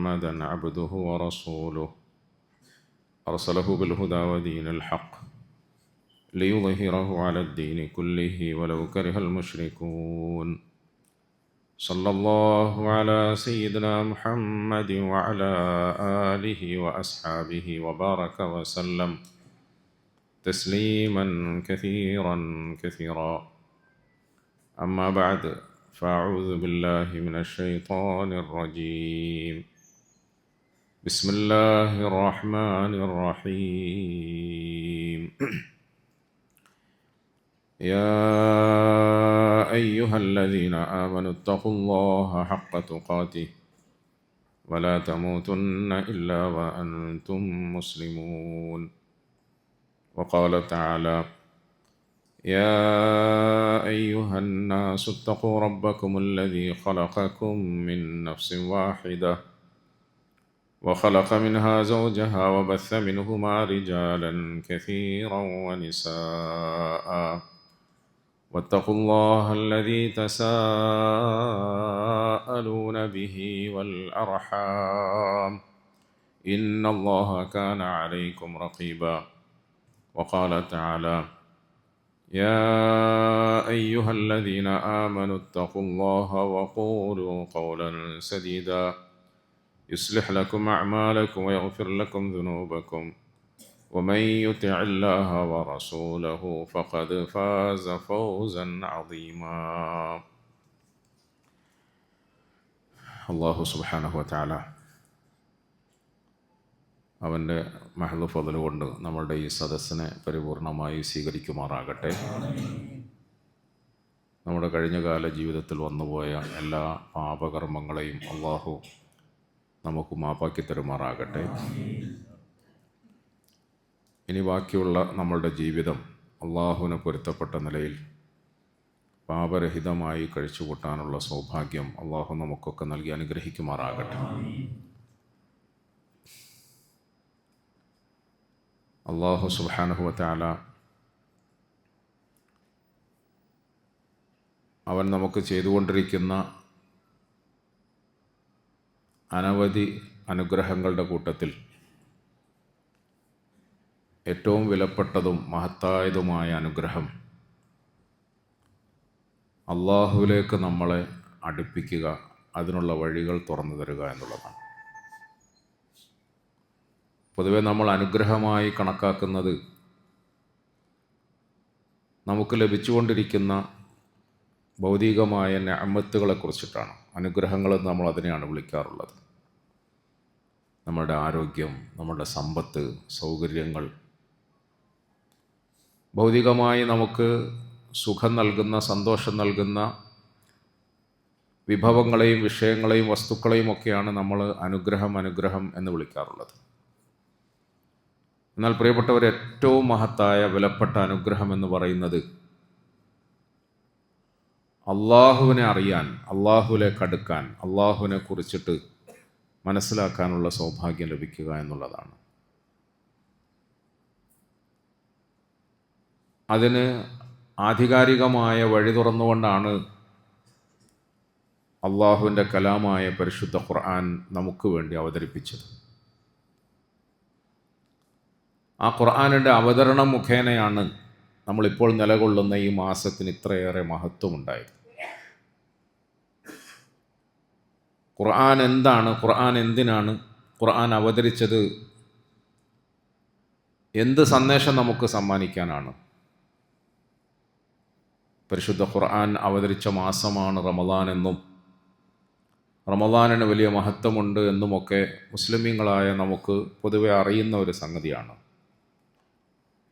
محمدا عبده ورسوله أرسله بالهدى ودين الحق ليظهره على الدين كله ولو كره المشركون. صلى الله على سيدنا محمد وعلى آله وأصحابه وبارك وسلم تسليما كثيرا كثيرا. أما بعد، فأعوذ بالله من الشيطان الرجيم. بسم الله الرحمن الرحيم. يا أيها الذين آمنوا اتقوا الله حق تقاته ولا تموتن إلا وأنتم مسلمون. وقال تعالى: يا أيها الناس اتقوا ربكم الذي خلقكم من نفس واحدة وخلق منها زوجها وبث منهما رجالا كثيرا ونساء واتقوا الله الذي تساءلون به والأرحام إن الله كان عليكم رقيبا. وقال تعالى: يا أيها الذين آمنوا اتقوا الله وقولوا قولا سديدا يصلح لكم أعمالكم ويغفر لكم ذنوبكم ومن يطع الله ورسوله فقد فاز فوزا عظيما. അല്ലാഹു സുബ്ഹാനഹു വ തആല അവൻ്റെ മഹദ് ഫള് കൊണ്ട് നമ്മളുടെ ഈ സദസ്സിനെ പരിപൂർണമായി സ്വീകരിക്കുമാറാകട്ടെ. നമ്മുടെ കഴിഞ്ഞകാല ജീവിതത്തിൽ വന്നുപോയ എല്ലാ പാപകർമ്മങ്ങളെയും അള്ളാഹു നമുക്ക് മാപ്പാക്കി തരുമാറാകട്ടെ. ഇനി ബാക്കിയുള്ള നമ്മളുടെ ജീവിതം അള്ളാഹുവിന് പൊരുത്തപ്പെട്ട നിലയിൽ പാപരഹിതമായി കഴിച്ചുകൂട്ടാനുള്ള സൗഭാഗ്യം അള്ളാഹു നമുക്കൊക്കെ നൽകി അനുഗ്രഹിക്കുമാറാകട്ടെ. അള്ളാഹു സുബ്ഹാനഹു വ തആല അവൻ നമുക്ക് ചെയ്തുകൊണ്ടിരിക്കുന്ന അനവധി അനുഗ്രഹങ്ങളുടെ കൂട്ടത്തിൽ ഏറ്റവും വിലപ്പെട്ടതും മഹത്തായതുമായ അനുഗ്രഹം അള്ളാഹുവിലേക്ക് നമ്മളെ അടുപ്പിക്കുക, അതിനുള്ള വഴികൾ തുറന്നു തരിക എന്നുള്ളതാണ്. പൊതുവെ നമ്മൾ അനുഗ്രഹമായി കണക്കാക്കുന്നത് നമുക്ക് ലഭിച്ചുകൊണ്ടിരിക്കുന്ന ഭൗതികമായ നിഅമത്തുകളെ കുറിച്ചിട്ടാണ്. അനുഗ്രഹങ്ങളെന്ന് നമ്മൾ അതിനെയാണ് വിളിക്കാറുള്ളത്. നമ്മുടെ ആരോഗ്യം, നമ്മുടെ സമ്പത്ത്, സൗകര്യങ്ങൾ, ഭൗതികമായി നമുക്ക് സുഖം നൽകുന്ന, സന്തോഷം നൽകുന്ന വിഭവങ്ങളെയും വിഷയങ്ങളെയും വസ്തുക്കളെയും ഒക്കെയാണ് നമ്മൾ അനുഗ്രഹം എന്ന് വിളിക്കാറുള്ളത്. എന്നാൽ പ്രിയപ്പെട്ടവർ, ഏറ്റവും മഹത്തായ വിലപ്പെട്ട അനുഗ്രഹം എന്ന് പറയുന്നത് അള്ളാഹുവിനെ അറിയാൻ, അള്ളാഹുവിലേക്ക് അടുക്കാൻ, അള്ളാഹുവിനെ കുറിച്ചിട്ട് മനസ്സിലാക്കാനുള്ള സൗഭാഗ്യം ലഭിക്കുക എന്നുള്ളതാണ്. അതിന് ആധികാരികമായ വഴി തുറന്നുകൊണ്ടാണ് അള്ളാഹുവിൻ്റെ കലാമായ പരിശുദ്ധ ഖുർആൻ നമുക്ക് വേണ്ടി അവതരിപ്പിച്ചത്. ആ ഖുർആനിൻ്റെ അവതരണം മുഖേനയാണ് നമ്മളിപ്പോൾ നിലകൊള്ളുന്ന ഈ മാസത്തിന് ഇത്രയേറെ മഹത്വമുണ്ടായത്. ഖുർആൻ എന്താണ്? ഖുർആൻ എന്തിനാണ്? ഖുർആൻ അവതരിച്ചത് എന്ത് സന്ദേശം നമുക്ക് സമ്മാനിക്കാനാണ്? പരിശുദ്ധ ഖുർആൻ അവതരിച്ച മാസമാണ് റമദാൻ എന്നും റമദാനിന് വലിയ മഹത്വമുണ്ട് എന്നുമൊക്കെ മുസ്ലിമീങ്ങളായ നമുക്ക് പൊതുവെ അറിയുന്ന ഒരു സംഗതിയാണ്.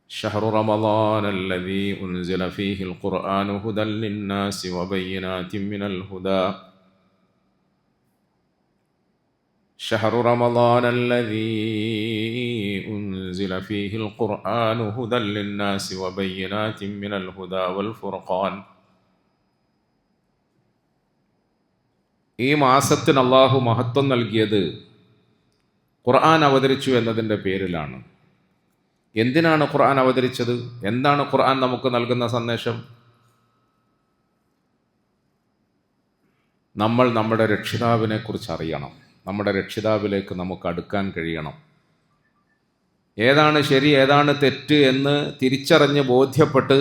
شهر رمضان الذي أنزل فيه القرآن هدى للناس وبينات من الهدى شهر رمضان الذي أنزل فيه القرآن هدى للناس وبينات من الهدى والفرقان. ഈ മാസത്തിന് അല്ലാഹു മഹത്വം നൽകിയത് ഖുർആൻ അവതരിച്ചു എന്നതിൻ്റെ പേരിലാണ്. എന്തിനാണ് ഖുർആൻ അവതരിച്ചത്? എന്താണ് ഖുർആൻ നമുക്ക് നൽകുന്ന സന്ദേശം? നമ്മൾ നമ്മുടെ രക്ഷിതാവിനെ കുറിച്ച് അറിയണം, നമ്മുടെ രക്ഷിതാവിലേക്ക് നമുക്ക് അടുക്കാൻ കഴിയണം. ഏതാണ് ശരി ഏതാണ് തെറ്റ് എന്ന് തിരിച്ചറിഞ്ഞ് ബോധ്യപ്പെട്ട്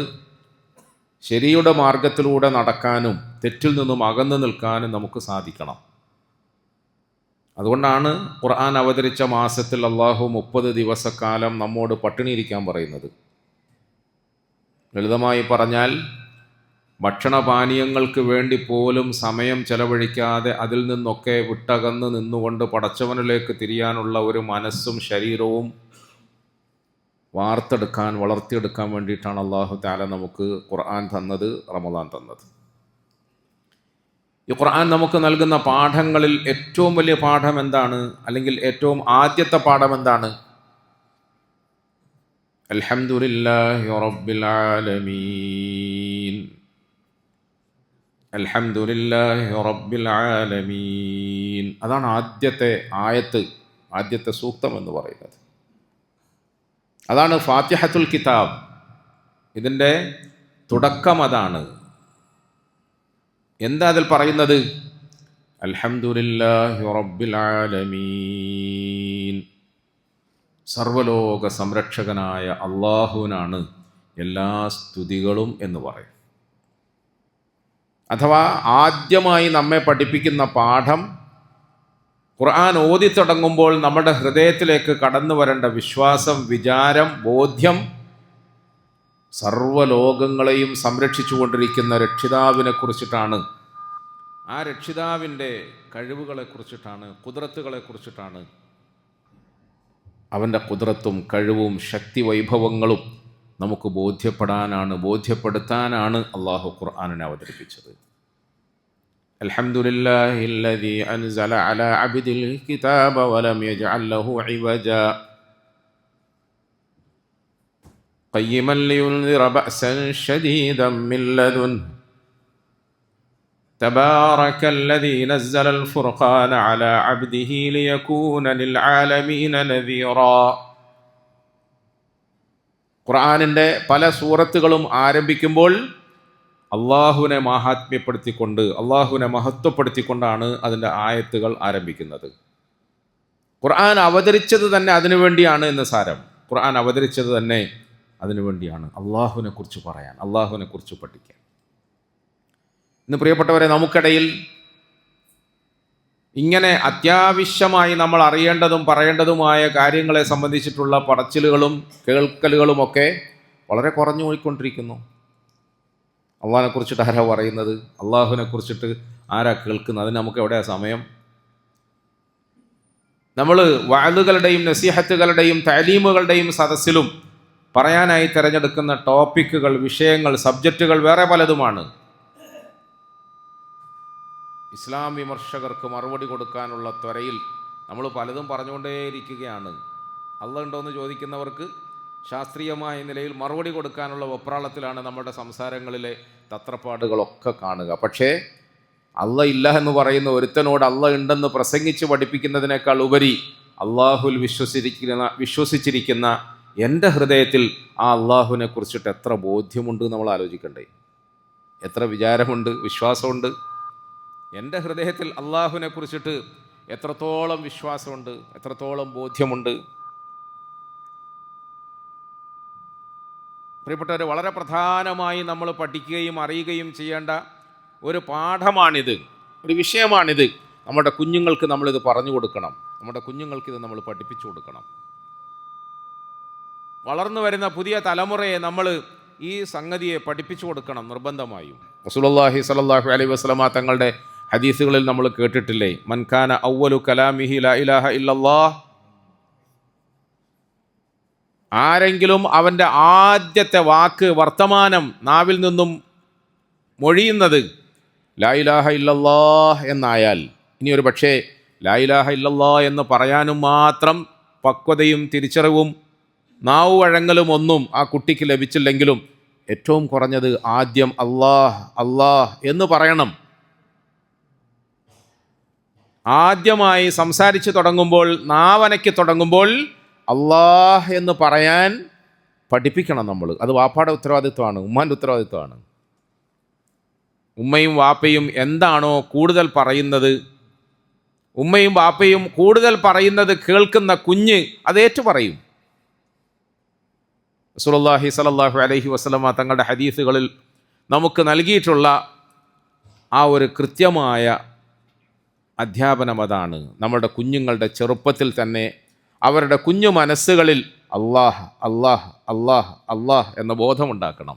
ശരിയുടെ മാർഗത്തിലൂടെ നടക്കാനും തെറ്റിൽ നിന്നും അകന്നു നിൽക്കാനും നമുക്ക് സാധിക്കണം. അതുകൊണ്ടാണ് ഖുർആൻ അവതരിച്ച മാസത്തിൽ അള്ളാഹു 30 ദിവസക്കാലം നമ്മോട് പട്ടിണിയിരിക്കാൻ പറയുന്നത്. ലളിതമായി പറഞ്ഞാൽ ഭക്ഷണപാനീയങ്ങൾക്ക് വേണ്ടി പോലും സമയം ചെലവഴിക്കാതെ അതിൽ നിന്നൊക്കെ വിട്ടകന്ന് നിന്നുകൊണ്ട് പടച്ചവനിലേക്ക് തിരിയാനുള്ള ഒരു മനസ്സും ശരീരവും വളർത്തിയെടുക്കാൻ വേണ്ടിയിട്ടാണ് അള്ളാഹു തആല നമുക്ക് ഖുർആൻ തന്നത്, റമദാൻ തന്നത്. ഈ ഖുർആൻ നമുക്ക് നൽകുന്ന പാഠങ്ങളിൽ ഏറ്റവും വലിയ പാഠം എന്താണ്? അല്ലെങ്കിൽ ഏറ്റവും ആദ്യത്തെ പാഠം എന്താണ്? അൽഹംദുലില്ലാഹി റബ്ബിൽ ആലമീൻ, അൽഹംദുലില്ലാഹി റബ്ബിൽ ആലമീൻ. അതാണ് ആദ്യത്തെ ആയത്ത്, ആദ്യത്തെ സൂക്തം എന്ന് പറയുന്നത്. അതാണ് ഫാത്തിഹത്തുൽ കിതാബ്. ഇതിൻ്റെ തുടക്കം അതാണ്. എന്താ അതിൽ പറയുന്നത്? അൽഹംദുലില്ലാഹി റബ്ബിൽ ആലമീൻ. സർവലോക സംരക്ഷകനായ അള്ളാഹുവിനാണ് എല്ലാ സ്തുതികളും എന്ന് പറയും. അഥവാ ആദ്യമായി നമ്മെ പഠിപ്പിക്കുന്ന പാഠം, ഖുർആൻ ഓതി തുടങ്ങുമ്പോൾ നമ്മുടെ ഹൃദയത്തിലേക്ക് കടന്നു വരേണ്ട വിശ്വാസം, വിചാരം, ബോധ്യം സർവ്വലോകങ്ങളെയും സംരക്ഷിച്ചു കൊണ്ടിരിക്കുന്ന രക്ഷിതാവിനെ കുറിച്ചിട്ടാണ്. ആ രക്ഷിതാവിൻ്റെ കഴിവുകളെ കുറിച്ചിട്ടാണ്, ഖുദ്റത്തുകളെ കുറിച്ചിട്ടാണ്. അവൻ്റെ ഖുദ്റത്തും കഴിവും ശക്തി വൈഭവങ്ങളും നമുക്ക് ബോധ്യപ്പെടുത്താനാണ് അള്ളാഹു ഖുർആനിനെ അവതരിപ്പിച്ചത്. അൽഹംദുലില്ലാഹില്ലദീ അൻസല അലാ അബ്ദിൽ കിതാബ വലം യജ്അൽ ലഹു ഇവജാ ഖയ്യിമൻ ലിയുൻദിറ ബഅസൻ ശദീദൻ മിൻ ലദുൻഹു തബാറക്കല്ലദീ നസ്സലൽ ഫുർഖാന അലാ അബ്ദിഹി ലിയകൂന ലിൽആലമീന നദീറാ. ഖുർആനിൻ്റെ പല സൂറത്തുകളും ആരംഭിക്കുമ്പോൾ അള്ളാഹുവിനെ മഹാത്മ്യപ്പെടുത്തിക്കൊണ്ട്, അള്ളാഹുവിനെ മഹത്വപ്പെടുത്തിക്കൊണ്ടാണ് അതിൻ്റെ ആയത്തുകൾ ആരംഭിക്കുന്നത്. ഖുർആൻ അവതരിച്ചത് തന്നെ അതിനുവേണ്ടിയാണ് എന്ന് സാരം. ഖുർആൻ അവതരിച്ചത് തന്നെ അതിനുവേണ്ടിയാണ്, അള്ളാഹുവിനെ കുറിച്ച് പറയാൻ, അള്ളാഹുവിനെ കുറിച്ച് പഠിക്കാൻ. ഇന്ന് പ്രിയപ്പെട്ടവരെ, നമുക്കിടയിൽ ഇങ്ങനെ അത്യാവശ്യമായി നമ്മൾ അറിയേണ്ടതും പറയേണ്ടതുമായ കാര്യങ്ങളെ സംബന്ധിച്ചിട്ടുള്ള പറച്ചിലുകളും കേൾക്കലുകളുമൊക്കെ വളരെ കുറഞ്ഞു പോയിക്കൊണ്ടിരിക്കുന്നു. അള്ളാഹിനെ കുറിച്ചിട്ട് ആരാ പറയുന്നത്? അള്ളാഹുവിനെ കുറിച്ചിട്ട് ആരാ കേൾക്കുന്നത്? അതിന് നമുക്ക് എവിടെയാ സമയം? നമ്മൾ വഅദുകളുടെയും നസീഹത്തുകളുടെയും തഅലീമുകളുടെയും സദസ്സിലും പറയാനായി തിരഞ്ഞെടുക്കുന്ന ടോപ്പിക്കുകൾ, വിഷയങ്ങൾ, സബ്ജക്റ്റുകൾ വേറെ പലതുമാണ്. ഇസ്ലാം വിമർശകർക്ക് മറുപടി കൊടുക്കാനുള്ള ത്വരയിൽ നമ്മൾ പലതും പറഞ്ഞുകൊണ്ടേയിരിക്കുകയാണ്. അള്ളാഹ് ഉണ്ടോയെന്ന് ചോദിക്കുന്നവർക്ക് ശാസ്ത്രീയമായ നിലയിൽ മറുപടി കൊടുക്കാനുള്ള വെപ്രാളത്തിലാണ് നമ്മുടെ സംസാരങ്ങളിലെ തത്രപ്പാടുകളൊക്കെ കാണുക. പക്ഷേ അള്ളാഹ് ഇല്ല എന്ന് പറയുന്ന ഒരുത്തനോട് അള്ളാഹ് ഉണ്ടെന്ന് പ്രസംഗിച്ച് പഠിപ്പിക്കുന്നതിനേക്കാൾ ഉപരി അള്ളാഹുൽ വിശ്വസിച്ചിരിക്കുന്ന എൻ്റെ ഹൃദയത്തിൽ ആ അള്ളാഹുവിനെ കുറിച്ചിട്ട് എത്ര ബോധ്യമുണ്ട് നമ്മൾ ആലോചിക്കണ്ടേ? എത്ര വിചാരമുണ്ട്, വിശ്വാസമുണ്ട്? എൻ്റെ ഹൃദയത്തിൽ അള്ളാഹുവിനെ കുറിച്ചിട്ട് എത്രത്തോളം വിശ്വാസമുണ്ട്, എത്രത്തോളം ബോധ്യമുണ്ട്? പ്രിയപ്പെട്ടവരെ, വളരെ പ്രധാനമായി നമ്മൾ പഠിക്കുകയും അറിയുകയും ചെയ്യേണ്ട ഒരു പാഠമാണിത്, ഒരു വിഷയമാണിത്. നമ്മുടെ കുഞ്ഞുങ്ങൾക്ക് നമ്മളിത് പറഞ്ഞു കൊടുക്കണം, നമ്മുടെ കുഞ്ഞുങ്ങൾക്കിത് നമ്മൾ പഠിപ്പിച്ചു കൊടുക്കണം. വളർന്നു വരുന്ന പുതിയ തലമുറയെ നമ്മൾ ഈ സംഗതിയെ പഠിപ്പിച്ചു കൊടുക്കണം നിർബന്ധമായും. റസൂലുള്ളാഹി സ്വല്ലല്ലാഹു അലൈഹി വസല്ലമ തങ്ങളുടെ ഹദീസുകളിൽ നമ്മൾ കേട്ടിട്ടില്ലേ, മൻ കാന അവ്വലു കലാമിഹി ലാ ഇലാഹ ഇല്ലല്ലാഹ്. ആരെങ്കിലും അവൻ്റെ ആദ്യത്തെ വാക്ക്, വർത്തമാനം നാവിൽ നിന്നും മൊഴിയുന്നത് ലാ ഇലാഹ ഇല്ലല്ലാഹ് എന്നായാൽ, ഇനി ഒരു പക്ഷേ ലാ ഇലാഹ ഇല്ലല്ലാഹ് എന്ന് പറയാനും മാത്രം പക്വതയും തിരിച്ചറിവും നാവു വഴങ്ങലും ഒന്നും ആ കുട്ടിക്ക് ലഭിച്ചില്ലെങ്കിലും ഏറ്റവും കുറഞ്ഞത് ആദ്യം അല്ലാഹ് അല്ലാഹ് എന്ന് പറയണം. ആദ്യമായി സംസാരിച്ച് തുടങ്ങുമ്പോൾ, നാവനയ്ക്ക് തുടങ്ങുമ്പോൾ അല്ലാഹ് എന്ന് പറയാൻ പഠിപ്പിക്കണം നമ്മൾ. അത് വാപ്പാടെ ഉത്തരവാദിത്വമാണ്, ഉമ്മാൻ്റെ ഉത്തരവാദിത്വമാണ്. ഉമ്മയും വാപ്പയും എന്താണോ കൂടുതൽ പറയുന്നത്, ഉമ്മയും ബാപ്പയും കൂടുതൽ പറയുന്നത് കേൾക്കുന്ന കുഞ്ഞ് അതേറ്റു പറയും. റസൂലുള്ളാഹി സ്വല്ലല്ലാഹു അലൈഹി വസല്ലമ തങ്ങളുടെ ഹദീസുകളിൽ നമുക്ക് നൽകിയിട്ടുള്ള ആ ഒരു കൃത്യമായ അധ്യാപനം അതാണ്. നമ്മുടെ കുഞ്ഞുങ്ങളുടെ ചെറുപ്പത്തിൽ തന്നെ അവരുടെ കുഞ്ഞു മനസ്സുകളിൽ അല്ലാഹ് അല്ലാഹ് അല്ലാഹ് അല്ലാഹ് എന്ന ബോധമുണ്ടാക്കണം.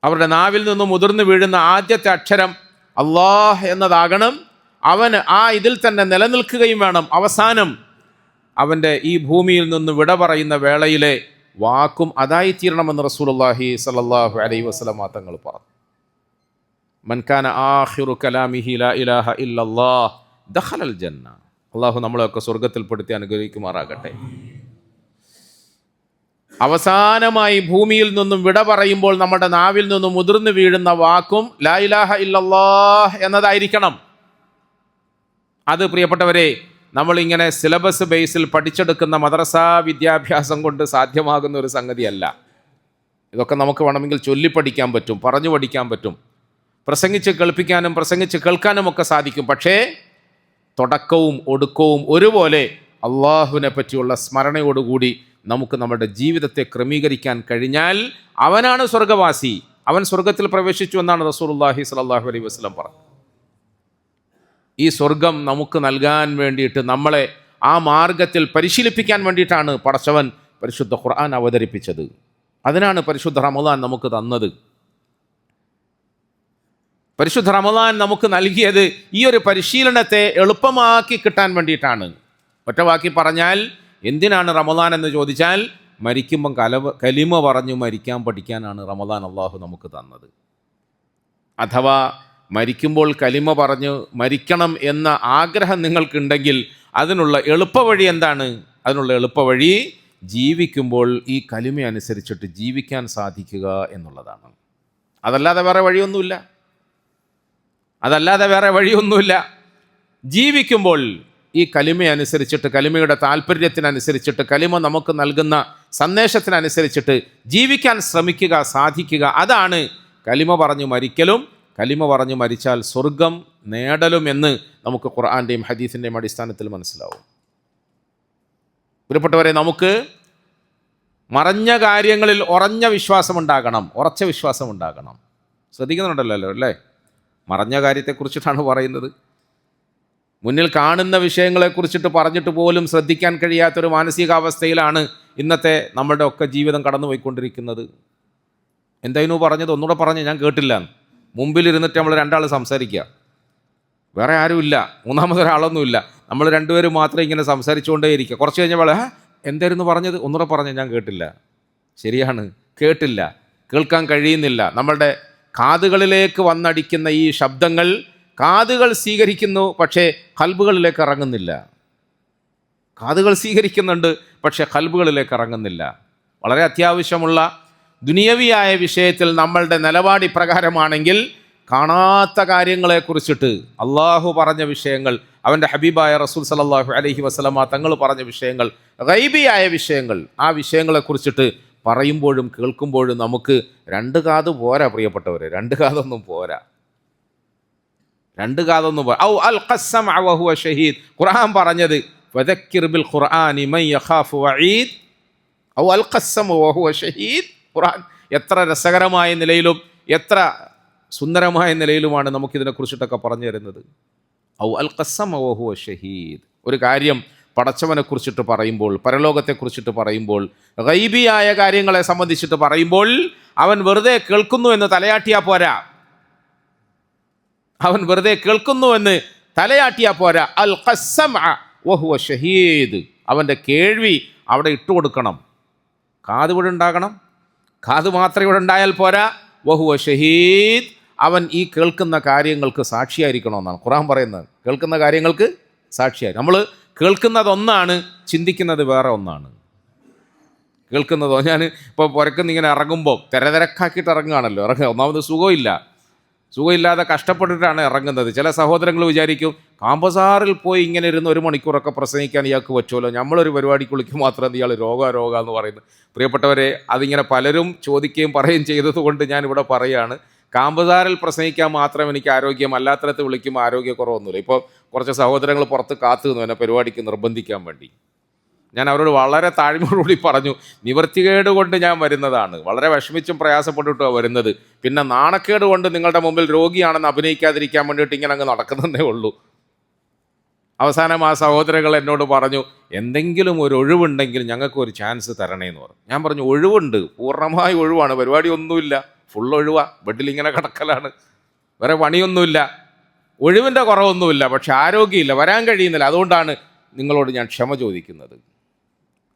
അവരുടെ നാവിൽ നിന്ന് മുതിർന്നു വീഴുന്ന ആദ്യത്തെ അക്ഷരം അല്ലാഹ് എന്നതാകണം. അവന് ആ ഇതിൽ തന്നെ നിലനിൽക്കുകയും വേണം. അവസാനം അവൻ്റെ ഈ ഭൂമിയിൽ നിന്ന് വിട പറയുന്ന വേളയിലെ വാക്കും അതായിത്തീരണമെന്ന് റസൂലുള്ളാഹി സ്വല്ലല്ലാഹു അലൈഹി വസല്ലമ തങ്ങൾ പറഞ്ഞു. മൻ കാന ആഖിറു കലാമിഹി ലാ ഇലാഹ ഇല്ലല്ലാഹ് ദഖലൽ ജന്ന. അള്ളാഹു നമ്മളെയൊക്കെ സ്വർഗത്തിൽപ്പെടുത്തി അനുഗ്രഹിക്കുമാറാകട്ടെ. അവസാനമായി ഭൂമിയിൽ നിന്നും വിട പറയുമ്പോൾ നമ്മുടെ നാവിൽ നിന്നും മുതിർന്നു വീഴുന്ന വാക്കും ലാ ഇലാഹ ഇല്ലല്ലാഹ് എന്നതായിരിക്കണം. അത് പ്രിയപ്പെട്ടവരെ, നമ്മളിങ്ങനെ സിലബസ് ബേസിൽ പഠിച്ചെടുക്കുന്ന മദ്രസാ വിദ്യാഭ്യാസം കൊണ്ട് സാധ്യമാകുന്ന ഒരു സംഗതിയല്ല. ഇതൊക്കെ നമുക്ക് വേണമെങ്കിൽ ചൊല്ലിപ്പഠിക്കാൻ പറ്റും, പറഞ്ഞു പഠിക്കാൻ പറ്റും, പ്രസംഗിച്ച് കേൾപ്പിക്കാനും പ്രസംഗിച്ച് കേൾക്കാനും ഒക്കെ സാധിക്കും. പക്ഷേ തുടക്കവും ഒടുക്കവും ഒരുപോലെ അള്ളാഹുവിനെ പറ്റിയുള്ള സ്മരണയോടുകൂടി നമുക്ക് നമ്മുടെ ജീവിതത്തെ ക്രമീകരിക്കാൻ കഴിഞ്ഞാൽ അവനാണ് സ്വർഗവാസി. അവൻ സ്വർഗത്തിൽ പ്രവേശിച്ചു എന്നാണ് റസൂലുള്ളാഹി സ്വല്ലല്ലാഹു അലൈഹി വസല്ലം പറഞ്ഞത്. ഈ സ്വർഗം നമുക്ക് നൽകാൻ വേണ്ടിയിട്ട് നമ്മളെ ആ മാർഗത്തിൽ പരിശീലിപ്പിക്കാൻ വേണ്ടിയിട്ടാണ് പടച്ചവൻ പരിശുദ്ധ ഖുർആൻ അവതരിപ്പിച്ചത്. അതിനാണ് പരിശുദ്ധ റമളാൻ നമുക്ക് തന്നത്. പരിശുദ്ധ റമളാൻ നമുക്ക് നൽകിയത് ഈ ഒരു പരിശീലനത്തെ എളുപ്പമാക്കി കിട്ടാൻ വേണ്ടിയിട്ടാണ്. ഒറ്റ വാക്കി പറഞ്ഞാൽ എന്തിനാണ് റമളാൻ എന്ന് ചോദിച്ചാൽ, മരിക്കുമ്പം കലിമ പറഞ്ഞു മരിക്കാൻ പഠിക്കാനാണ് റമളാൻ അള്ളാഹു നമുക്ക് തന്നത്. അഥവാ മരിക്കുമ്പോൾ കലിമ പറഞ്ഞു മരിക്കണം എന്ന ആഗ്രഹം നിങ്ങൾക്കുണ്ടെങ്കിൽ അതിനുള്ള എളുപ്പവഴി എന്താണ്? അതിനുള്ള എളുപ്പവഴി ജീവിക്കുമ്പോൾ ഈ കലിമ അനുസരിച്ചിട്ട് ജീവിക്കാൻ സാധിക്കുക എന്നുള്ളതാണ്. അതല്ലാതെ വേറെ വഴിയൊന്നുമില്ല. ജീവിക്കുമ്പോൾ ഈ കലിമ അനുസരിച്ചിട്ട്, കലിമയുടെ താല്പര്യത്തിനനുസരിച്ചിട്ട്, കലിമ നമുക്ക് നൽകുന്ന സന്ദേശത്തിനനുസരിച്ചിട്ട് ജീവിക്കാൻ ശ്രമിക്കുക, സാധിക്കുക. അതാണ് കലിമ പറഞ്ഞു മരിക്കലും കലിമ പറഞ്ഞു മരിച്ചാൽ സ്വർഗം നേടലും എന്ന് നമുക്ക് ഖുർആൻ്റെയും ഹദീസിൻ്റെയും അടിസ്ഥാനത്തിൽ മനസ്സിലാവും. പ്രിയപ്പെട്ടവരെ, നമുക്ക് മറഞ്ഞ കാര്യങ്ങളിൽ ഉറച്ച വിശ്വാസമുണ്ടാകണം. ശ്രദ്ധിക്കുന്നുണ്ടല്ലോ അല്ലേ? മറഞ്ഞ കാര്യത്തെക്കുറിച്ചിട്ടാണ് പറയുന്നത്. മുന്നിൽ കാണുന്ന വിഷയങ്ങളെക്കുറിച്ചിട്ട് പറഞ്ഞിട്ട് പോലും ശ്രദ്ധിക്കാൻ കഴിയാത്തൊരു മാനസികാവസ്ഥയിലാണ് ഇന്നത്തെ നമ്മളുടെ ഒക്കെ ജീവിതം കടന്നുപോയിക്കൊണ്ടിരിക്കുന്നത്. എന്തായിരുന്നു പറഞ്ഞത്? ഒന്നുകൂടെ പറഞ്ഞ്, ഞാൻ കേട്ടില്ല. മുമ്പിലിരുന്നിട്ട് നമ്മൾ രണ്ടാൾ സംസാരിക്കുക, വേറെ ആരുമില്ല, മൂന്നാമതൊരാളൊന്നുമില്ല, നമ്മൾ രണ്ടുപേരും മാത്രമേ ഇങ്ങനെ സംസാരിച്ചുകൊണ്ടേയിരിക്കുക. കുറച്ച് കഴിഞ്ഞപ്പോൾ എന്തായിരുന്നു പറഞ്ഞത്? ഒന്നുകൂടെ പറഞ്ഞ്, ഞാൻ കേട്ടില്ല. ശരിയാണ്, കേട്ടില്ല, കേൾക്കാൻ കഴിയുന്നില്ല. നമ്മളുടെ കാതുകളിലേക്ക് വന്നടിക്കുന്ന ഈ ശബ്ദങ്ങൾ കാതുകൾ സ്വീകരിക്കുന്നു, പക്ഷേ ഖൽബുകളിലേക്ക് ഇറങ്ങുന്നില്ല. കാതുകൾ സ്വീകരിക്കുന്നുണ്ട്, പക്ഷേ ഖൽബുകളിലേക്ക് ഇറങ്ങുന്നില്ല. വളരെ അത്യാവശ്യമുള്ള ദുനിയവിയായ വിഷയത്തിൽ നമ്മളുടെ നിലപാട് ഇപ്രകാരമാണെങ്കിൽ, കാണാത്ത കാര്യങ്ങളെക്കുറിച്ചിട്ട് അള്ളാഹു പറഞ്ഞ വിഷയങ്ങൾ, അവൻ്റെ ഹബീബായ റസൂൽ സല്ലല്ലാഹു അലൈഹി വസല്ലമ തങ്ങൾ പറഞ്ഞ വിഷയങ്ങൾ, ഗൈബിയായ വിഷയങ്ങൾ, ആ വിഷയങ്ങളെക്കുറിച്ചിട്ട് പറയുമ്പോഴും കേൾക്കുമ്പോഴും നമുക്ക് രണ്ട് കാത് പോരാ പ്രിയപ്പെട്ടവരെ. രണ്ട് കാതൊന്നും പോരാ. ഔ അൽ ഖസ്സം വഹുവ ഷഹീദ്. ഖുർആൻ പറഞ്ഞത് ഫദക്കിർ ബിൽ ഖുർആനി മൻ യഖാഫു വഈദ്. ഔ അൽ ഖസ്സം വഹുവ ഷഹീദ്. ഖുർആൻ എത്ര രസകരമായ നിലയിലും എത്ര സുന്ദരമായ നിലയിലുമാണ് നമുക്കിതിനെക്കുറിച്ചിട്ടൊക്കെ പറഞ്ഞു തരുന്നത്. ഔ അൽ ഖസ്സം വഹുവ ഷഹീദ്. ഒരു കാര്യം പടച്ചവനെക്കുറിച്ചിട്ട് പറയുമ്പോൾ, പരലോകത്തെക്കുറിച്ചിട്ട് പറയുമ്പോൾ, ഗൈബിയായ കാര്യങ്ങളെ സംബന്ധിച്ചിട്ട് പറയുമ്പോൾ അവൻ വെറുതെ കേൾക്കുന്നു എന്ന് തലയാട്ടിയാൽ പോരാ. അൽ ഖസ്സം വഹുവ ഷഹീദ്. അവൻ്റെ കേൾവി അവിടെ ഇട്ടുകൊടുക്കണം. കാത് ഇവിടെ ഉണ്ടാകണം. കാത് മാത്രം ഇവിടെ ഉണ്ടായാൽ പോരാ. വഹുവ ഷഹീദ്. അവൻ ഈ കേൾക്കുന്ന കാര്യങ്ങൾക്ക് സാക്ഷിയായിരിക്കണമെന്നാണ് ഖുർആൻ പറയുന്നത്. കേൾക്കുന്ന കാര്യങ്ങൾക്ക് സാക്ഷിയായി. നമ്മൾ കേൾക്കുന്നത് ഒന്നാണ്, ചിന്തിക്കുന്നത് വേറെ ഒന്നാണ്. കേൾക്കുന്നതോ, ഞാൻ ഇപ്പോൾ പുരക്കുന്ന് ഇങ്ങനെ ഇറങ്ങുമ്പോൾ തിരക്കാക്കിയിട്ട് ഇറങ്ങുകയാണല്ലോ. ഒന്നാമത് സുഖമില്ലാതെ കഷ്ടപ്പെട്ടിട്ടാണ് ഇറങ്ങുന്നത്. ചില സഹോദരങ്ങൾ വിചാരിക്കും, കാമ്പസാറിൽ പോയി ഇങ്ങനെ ഇരുന്ന് 1 മണിക്കൂറൊക്കെ പ്രസംഗിക്കാൻ ഇയാൾക്ക് പറ്റുമല്ലോ, നമ്മളൊരു പരിപാടിക്കുള്ളിക്ക് മാത്രം ഇയാൾ രോഗ എന്ന് പറയുന്നത്. പ്രിയപ്പെട്ടവരെ, അതിങ്ങനെ പലരും ചോദിക്കുകയും പറയുകയും ചെയ്തതുകൊണ്ട് ഞാനിവിടെ പറയുകയാണ്. കാമ്പുസാറിൽ പ്രസംഗിക്കാൻ മാത്രം എനിക്ക് ആരോഗ്യം, അല്ലാത്തടത്ത് വിളിക്കുമ്പോൾ ആരോഗ്യക്കുറവൊന്നുമില്ല. ഇപ്പോൾ കുറച്ച് സഹോദരങ്ങൾ പുറത്ത് കാത്തു നിന്നു എന്നെ പരിപാടിക്ക് നിർബന്ധിക്കാൻ വേണ്ടി. ഞാൻ അവരോട് വളരെ താഴ്മയോടുകൂടി പറഞ്ഞു, നിവൃത്തികേട് കൊണ്ട് ഞാൻ വരുന്നതാണ്, വളരെ വിഷമിച്ചും പ്രയാസപ്പെട്ടിട്ടാണ് വരുന്നത്. പിന്നെ നാണക്കേട് കൊണ്ട് നിങ്ങളുടെ മുമ്പിൽ രോഗിയാണെന്ന് അഭിനയിക്കാതിരിക്കാൻ വേണ്ടിയിട്ട് ഇങ്ങനെ അങ്ങ് നടക്കുന്നതേ ഉള്ളൂ. അവസാനം ആ സഹോദരങ്ങൾ എന്നോട് പറഞ്ഞു, എന്തെങ്കിലും ഒരു ഒഴിവുണ്ടെങ്കിൽ ഞങ്ങൾക്ക് ഒരു ചാൻസ് തരണേന്ന് പറഞ്ഞു. ഞാൻ പറഞ്ഞു, ഒഴിവുണ്ട്, പൂർണ്ണമായ ഒഴിവാണ്, പരിപാടി ഒന്നുമില്ല, ഫുൾ ഒഴിവാണ്, ബെഡിലിങ്ങനെ കിടക്കലാണ്, വേറെ പണിയൊന്നുമില്ല, ഒഴിവിൻ്റെ കുറവൊന്നുമില്ല, പക്ഷെ ആരോഗ്യമില്ല, വരാൻ കഴിയുന്നില്ല, അതുകൊണ്ടാണ് നിങ്ങളോട് ഞാൻ ക്ഷമ ചോദിക്കുന്നത്.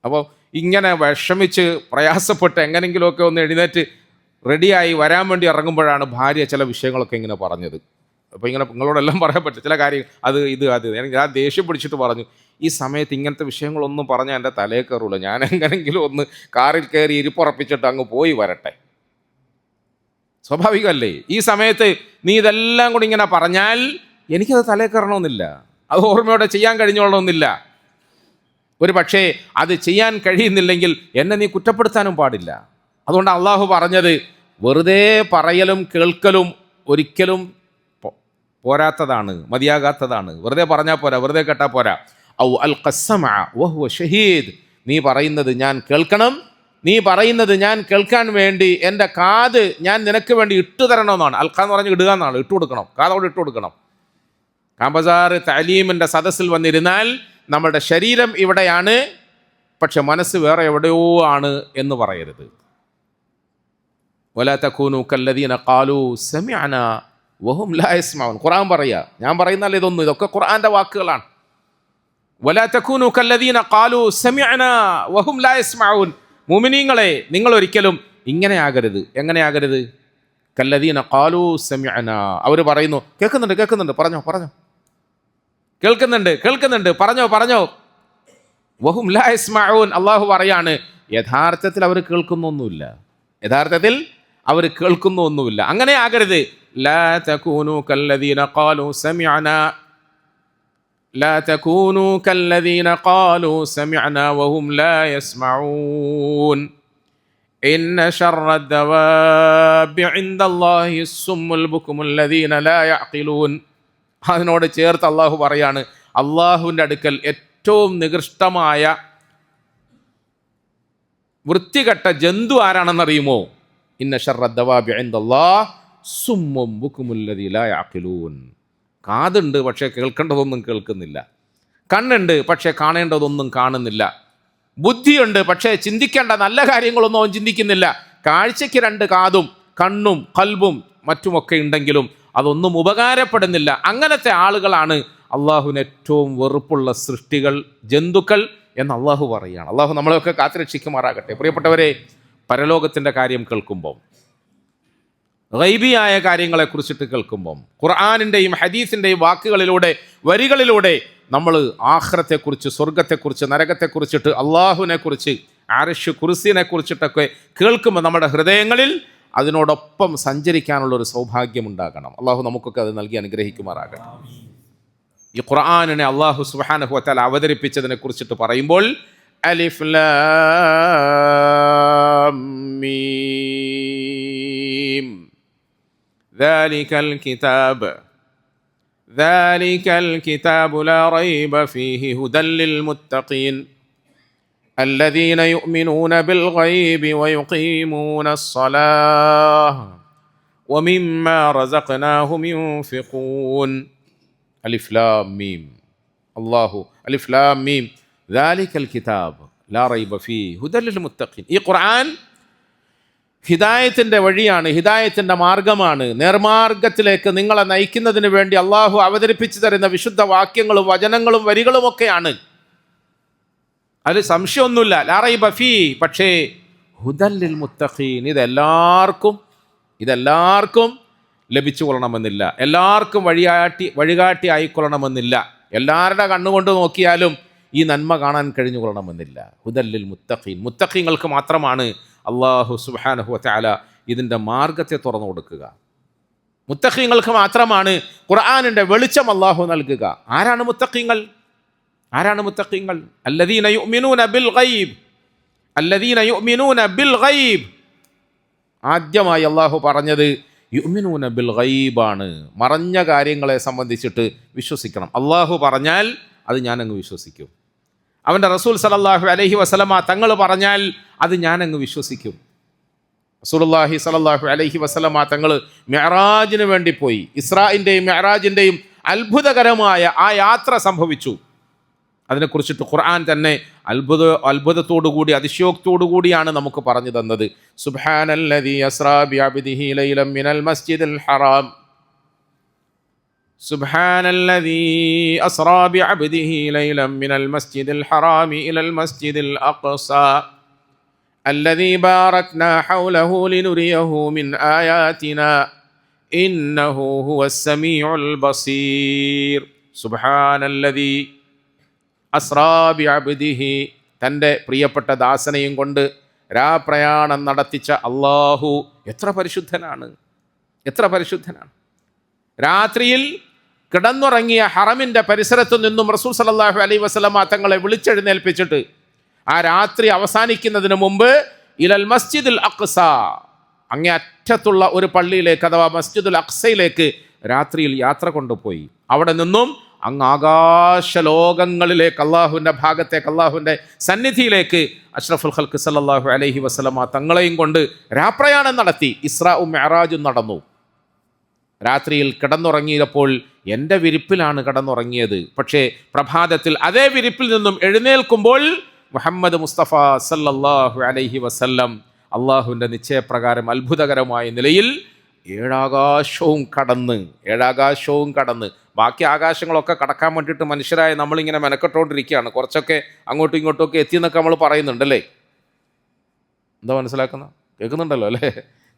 അപ്പോൾ ഇങ്ങനെ വിഷമിച്ച് പ്രയാസപ്പെട്ട് എങ്ങനെങ്കിലുമൊക്കെ ഒന്ന് എഴുന്നേറ്റ് റെഡിയായി വരാൻ വേണ്ടി ഇറങ്ങുമ്പോഴാണ് ഭാര്യ ചില വിഷയങ്ങളൊക്കെ ഇങ്ങനെ പറഞ്ഞത്. അപ്പോൾ ഇങ്ങനെ നിങ്ങളോടെല്ലാം പറയാൻ പറ്റും ചില കാര്യങ്ങൾ, അത് ഞാൻ ദേഷ്യം പിടിച്ചിട്ട് പറഞ്ഞു, ഈ സമയത്ത് ഇങ്ങനത്തെ വിഷയങ്ങളൊന്നും പറഞ്ഞാൽ എൻ്റെ തലയിൽ കയറൂല, ഞാൻ എങ്ങനെങ്കിലും ഒന്ന് കാറിൽ കയറി ഇരിപ്പുറപ്പിച്ചിട്ട് അങ്ങ് പോയി വരട്ടെ. സ്വാഭാവികമല്ലേ? ഈ സമയത്ത് നീ ഇതെല്ലാം കൂടി ഇങ്ങനെ പറഞ്ഞാൽ എനിക്കത് തലയിൽ കയറണമെന്നില്ല, അത് ഓർമ്മയോടെ ചെയ്യാൻ കഴിഞ്ഞോളണമെന്നില്ല. ഒരു പക്ഷേ അത് ചെയ്യാൻ കഴിയുന്നില്ലെങ്കിൽ എന്നെ നീ കുറ്റപ്പെടുത്താനും പാടില്ല. അതുകൊണ്ട് അള്ളാഹു പറഞ്ഞത്, വെറുതെ പറയലും കേൾക്കലും ഒരിക്കലും പോരാത്തതാണ്, മതിയാകാത്തതാണ്. വെറുതെ പറഞ്ഞാൽ പോരാ, വെറുതെ കേട്ടാൽ പോരാ. ഔ അൽ ഖസ്സമഅ വഹുവ ഷഹീദ്, നീ പറയുന്നത് ഞാൻ കേൾക്കണം, നീ പറയുന്നത് ഞാൻ കേൾക്കാൻ വേണ്ടി എൻ്റെ കാത് ഞാൻ നിനക്ക് വേണ്ടി ഇട്ടു തരണമെന്നാണ്. അൽഖ എന്ന് പറഞ്ഞ് ഇടുക എന്നാണ്, ഇട്ടു കൊടുക്കണം, കാതോട് ഇട്ടു കൊടുക്കണം. കാമ്പസാർ തലീമിൻ്റെ സദസ്സിൽ വന്നിരുന്നാൽ നമ്മുടെ ശരീരം ഇവിടെയാണ്, പക്ഷെ മനസ്സ് വേറെ എവിടെയോ ആണ് എന്ന് പറയരുത്. വലാ തകൂനു കല്ലദീന ഖാലൂ സമിഅനാ വഹും ലാ യസ്മഊൻ. ഖുർആൻ പറയുക, ഞാൻ പറയുന്നല്ല ഇതൊന്നും, ഇതൊക്കെ ഖുർആൻ്റെ വാക്കുകളാണ്. വലാ തകൂനു കല്ലദീന ഖാലൂ സമിഅനാ വഹും ലാ യസ്മഊൻ. മുഅ്മിനീങ്ങളെ, നിങ്ങൾ ഒരിക്കലും ഇങ്ങനെ ആകരുത്. എങ്ങനെ ആകരുത്? കല്ലദീന ഖാലൂ സമിഅനാ, അവർ പറയുന്നു, കേൾക്കുന്നുണ്ട്, പറഞ്ഞോ, കേൾക്കുന്നുണ്ട്, പറഞ്ഞോ. വഹും ലാ യസ്മഊൻ, അല്ലാഹു പറയാണ്, യഥാർത്ഥത്തിൽ അവർ കേൾക്കുന്നൊന്നുമില്ല, അങ്ങനെ ആകരുത്. ലാ തകൂനു കല്ലദീന ഖാലൂ സമിഅനാ വഹും ലാ യസ്മഊൻ. ഇന്ന ശർറദ് ദവാബി ഇൻദല്ലാഹി അസ്സുമ്മുൽ ബുക്മുൽ ലദീന ലാ യഅഖിലൂൻ. അതിനോട് ചേർത്ത് അള്ളാഹു പറയാണ്, അള്ളാഹുവിൻ്റെ അടുക്കൽ ഏറ്റവും നികൃഷ്ടമായ വൃത്തികെട്ട ജന്തു ആരാണെന്നറിയുമോ? ഇന്ന ശർറദ് ദവാബി ഇൻദല്ലാഹി സുമ്മും ബുക്മുൽ ലദീന ലാ യഅഖിലൂൻ. കാതുണ്ട്, പക്ഷേ കേൾക്കേണ്ടതൊന്നും കേൾക്കുന്നില്ല. കണ്ണുണ്ട്, പക്ഷേ കാണേണ്ടതൊന്നും കാണുന്നില്ല. ബുദ്ധിയുണ്ട്, പക്ഷേ ചിന്തിക്കേണ്ട നല്ല കാര്യങ്ങളൊന്നും അവൻ ചിന്തിക്കുന്നില്ല. കാഴ്ചയ്ക്ക് 2 കാതും കണ്ണും ഖൽബും മറ്റുമൊക്കെ ഉണ്ടെങ്കിലും അതൊന്നും ഉപകാരപ്പെടുന്നില്ല. അങ്ങനത്തെ ആളുകളാണ് അള്ളാഹുവിന് ഏറ്റവും വെറുപ്പുള്ള സൃഷ്ടികൾ, ജന്തുക്കൾ എന്ന് അള്ളാഹു പറയുകയാണ്. അള്ളാഹു നമ്മളെയൊക്കെ കാത്തുരക്ഷിക്കുമാറാകട്ടെ. പ്രിയപ്പെട്ടവരെ, പരലോകത്തിൻ്റെ കാര്യം കേൾക്കുമ്പം, ഗൈബിയായ കാര്യങ്ങളെക്കുറിച്ചിട്ട് കേൾക്കുമ്പം, ഖുർആനിൻ്റെയും ഹദീസിൻ്റെയും വാക്കുകളിലൂടെ, വരികളിലൂടെ നമ്മൾ ആഖിറത്തെക്കുറിച്ച്, സ്വർഗത്തെക്കുറിച്ച്, നരകത്തെക്കുറിച്ചിട്ട്, അള്ളാഹുവിനെക്കുറിച്ച്, അർശ്, കുർസിനെ കുറിച്ചിട്ടൊക്കെ കേൾക്കുമ്പോൾ നമ്മുടെ ഹൃദയങ്ങളിൽ അതിനോടൊപ്പം സഞ്ചരിക്കാനുള്ളൊരു സൗഭാഗ്യമുണ്ടാകണം. അള്ളാഹു നമുക്കൊക്കെ അത് നൽകി അനുഗ്രഹിക്കുമാറാകണം. ഈ ഖുർആനിനെ അള്ളാഹു സുബ്ഹാനഹു വ തആല അവതരിപ്പിച്ചതിനെ കുറിച്ചിട്ട് പറയുമ്പോൾ, അലിഫ് ലാം മീം ذلك الكتاب لا ريب فيه هدى للمتقين الذين يؤمنون بالغيب ويقيمون الصلاة ومما رزقناهم ينفقون. ألف لام ميم. الله ألف لام ميم ذلك الكتاب لا ريب فيه هدى للمتقين. ഈ ഖുർആൻ ഹിദായത്തിൻ്റെ വഴിയാണ്, ഹിദായത്തിൻ്റെ മാർഗമാണ്. നേർമാർഗത്തിലേക്ക് നിങ്ങളെ നയിക്കുന്നതിന് വേണ്ടി അള്ളാഹു അവതരിപ്പിച്ചു തരുന്ന വിശുദ്ധ വാക്യങ്ങളും വചനങ്ങളും വരികളുമൊക്കെയാണ്. അതിൽ സംശയമൊന്നുമില്ല. ലാ റൈബ ഫീ, പക്ഷേ ഹുദൽ ലിൽ മുത്തഖീൻ, ഇതെല്ലാവർക്കും ലഭിച്ചു കൊള്ളണമെന്നില്ല, എല്ലാവർക്കും വഴികാട്ടി ആയിക്കൊള്ളണമെന്നില്ല, എല്ലാവരുടെ കണ്ണുകൊണ്ട് നോക്കിയാലും ഈ നന്മ കാണാൻ കഴിഞ്ഞു കൊള്ളണമെന്നില്ല. ഹുദൽ ലിൽ മുത്തഖീൻ, മുത്തഖീങ്ങൾക്ക് മാത്രമാണ് അള്ളാഹു സുബ്ഹാനഹു വ തആല ഇതിൻ്റെ മാർഗത്തെ തുറന്നു കൊടുക്കുക. മുത്തഖീങ്ങൾക്ക് മാത്രമാണ് ഖുർആനിൻ്റെ വെളിച്ചം അള്ളാഹു നൽകുക. ആരാണ് മുത്തഖീങ്ങൾ? അല്ലദീന യുഅ്മിനൂന ബിൽ ഗൈബ്. ആദ്യമായി അള്ളാഹു പറഞ്ഞത് യുഅ്മിനൂന ബിൽ ഗൈബാണ്, മറഞ്ഞ കാര്യങ്ങളെ സംബന്ധിച്ചിട്ട് വിശ്വസിക്കണം. അള്ളാഹു പറഞ്ഞാൽ അത് ഞാനങ്ങ് വിശ്വസിക്കും. അവൻ്റെ റസൂൽ സല്ലല്ലാഹു അലൈഹി വസല്ലമ തങ്ങൾ പറഞ്ഞാൽ അത് ഞാനങ്ങ് വിശ്വസിക്കും. റസൂലുള്ളാഹി സല്ലല്ലാഹു അലൈഹി വസല്ലമ തങ്ങൾ മിഅ്റാജിന് വേണ്ടി പോയി. ഇസ്രാഇൻ്റെയും മിഅ്റാജിൻ്റെയും അത്ഭുതകരമായ ആ യാത്ര സംഭവിച്ചു. അതിനെക്കുറിച്ചിട്ട് ഖുർആൻ തന്നെ അത്ഭുതത്തോടുകൂടി അതിശയോക്തിയോടുകൂടിയാണ് നമുക്ക് പറഞ്ഞു തന്നത്. സുബ്ഹാനല്ലദീ അസ്റാ ബിഅബ്ദിഹി ലൈലൻ മിനൽ മസ്ജിദിൽ ഹറാം സുബ്ഹാനല്ലദീ അസ്റാ ബിഅബ്ദിഹി ലൈലൻ മിനൽ മസ്ജിദിൽ ഹറാമി ഇലൽ മസ്ജിദിൽ അഖ്സാ الذي باركنا حوله لنريه من آياتنا إنه هو السميع البصير سبحان الذي أسرى بعبده തൻ്റെ പ്രിയപ്പെട്ട ദാസനെയും കൊണ്ട് രാപ്രയാണം നടത്തിച്ച അല്ലാഹു എത്ര പരിശുദ്ധനാണ്, എത്ര പരിശുദ്ധനാണ്. രാത്രിയിൽ കിടന്നുറങ്ങിയ ഹറമിൻ്റെ പരിസരത്തു നിന്നും റസൂൽ സല്ലല്ലാഹു അലൈഹി വസല്ലമ തങ്ങളെ വിളിച്ചെഴുന്നേൽപ്പിച്ചിട്ട് ആ രാത്രി അവസാനിക്കുന്നതിന് മുമ്പ് ഇലൽ മസ്ജിദുൽ അഖ്സ, അങ്ങേ അറ്റത്തുള്ള ഒരു പള്ളിയിലേക്ക് അഥവാ മസ്ജിദുൽ അഖ്സയിലേക്ക് രാത്രിയിൽ യാത്ര കൊണ്ടുപോയി. അവിടെ നിന്നും അങ്ങ് ആകാശലോകങ്ങളിലേക്ക് അള്ളാഹുവിൻ്റെ ഭാഗത്തേക്ക് അള്ളാഹുവിൻ്റെ സന്നിധിയിലേക്ക് അഷ്റഫുൽ ഖൽഖ് സല്ലല്ലാഹു അലൈഹി വസല്ലമ തങ്ങളെയും കൊണ്ട് രാപ്രയാണം നടത്തി. ഇസ്രാഉം മിഅ്റാജും നടന്നു. രാത്രിയിൽ കിടന്നുറങ്ങിയപ്പോൾ എൻ്റെ വിരിപ്പിലാണ് കിടന്നുറങ്ങിയത്. പക്ഷേ പ്രഭാതത്തിൽ അതേ വിരിപ്പിൽ നിന്നും എഴുന്നേൽക്കുമ്പോൾ മുഹമ്മദ് മുസ്തഫ സല്ലല്ലാഹു അലൈഹി വസല്ലം അള്ളാഹുവിൻ്റെ നിശ്ചയപ്രകാരം അത്ഭുതകരമായ നിലയിൽ ഏഴാകാശവും കടന്ന് ബാക്കി ആകാശങ്ങളൊക്കെ കടക്കാൻ വേണ്ടിയിട്ട് മനുഷ്യരായ നമ്മളിങ്ങനെ മെനക്കെട്ടുകൊണ്ടിരിക്കുകയാണ്. കുറച്ചൊക്കെ അങ്ങോട്ടും ഇങ്ങോട്ടുമൊക്കെ എത്തിയെന്നൊക്കെ നമ്മൾ പറയുന്നുണ്ടല്ലേ. എന്താ മനസ്സിലാക്കുന്നത്? കേൾക്കുന്നുണ്ടല്ലോ അല്ലേ?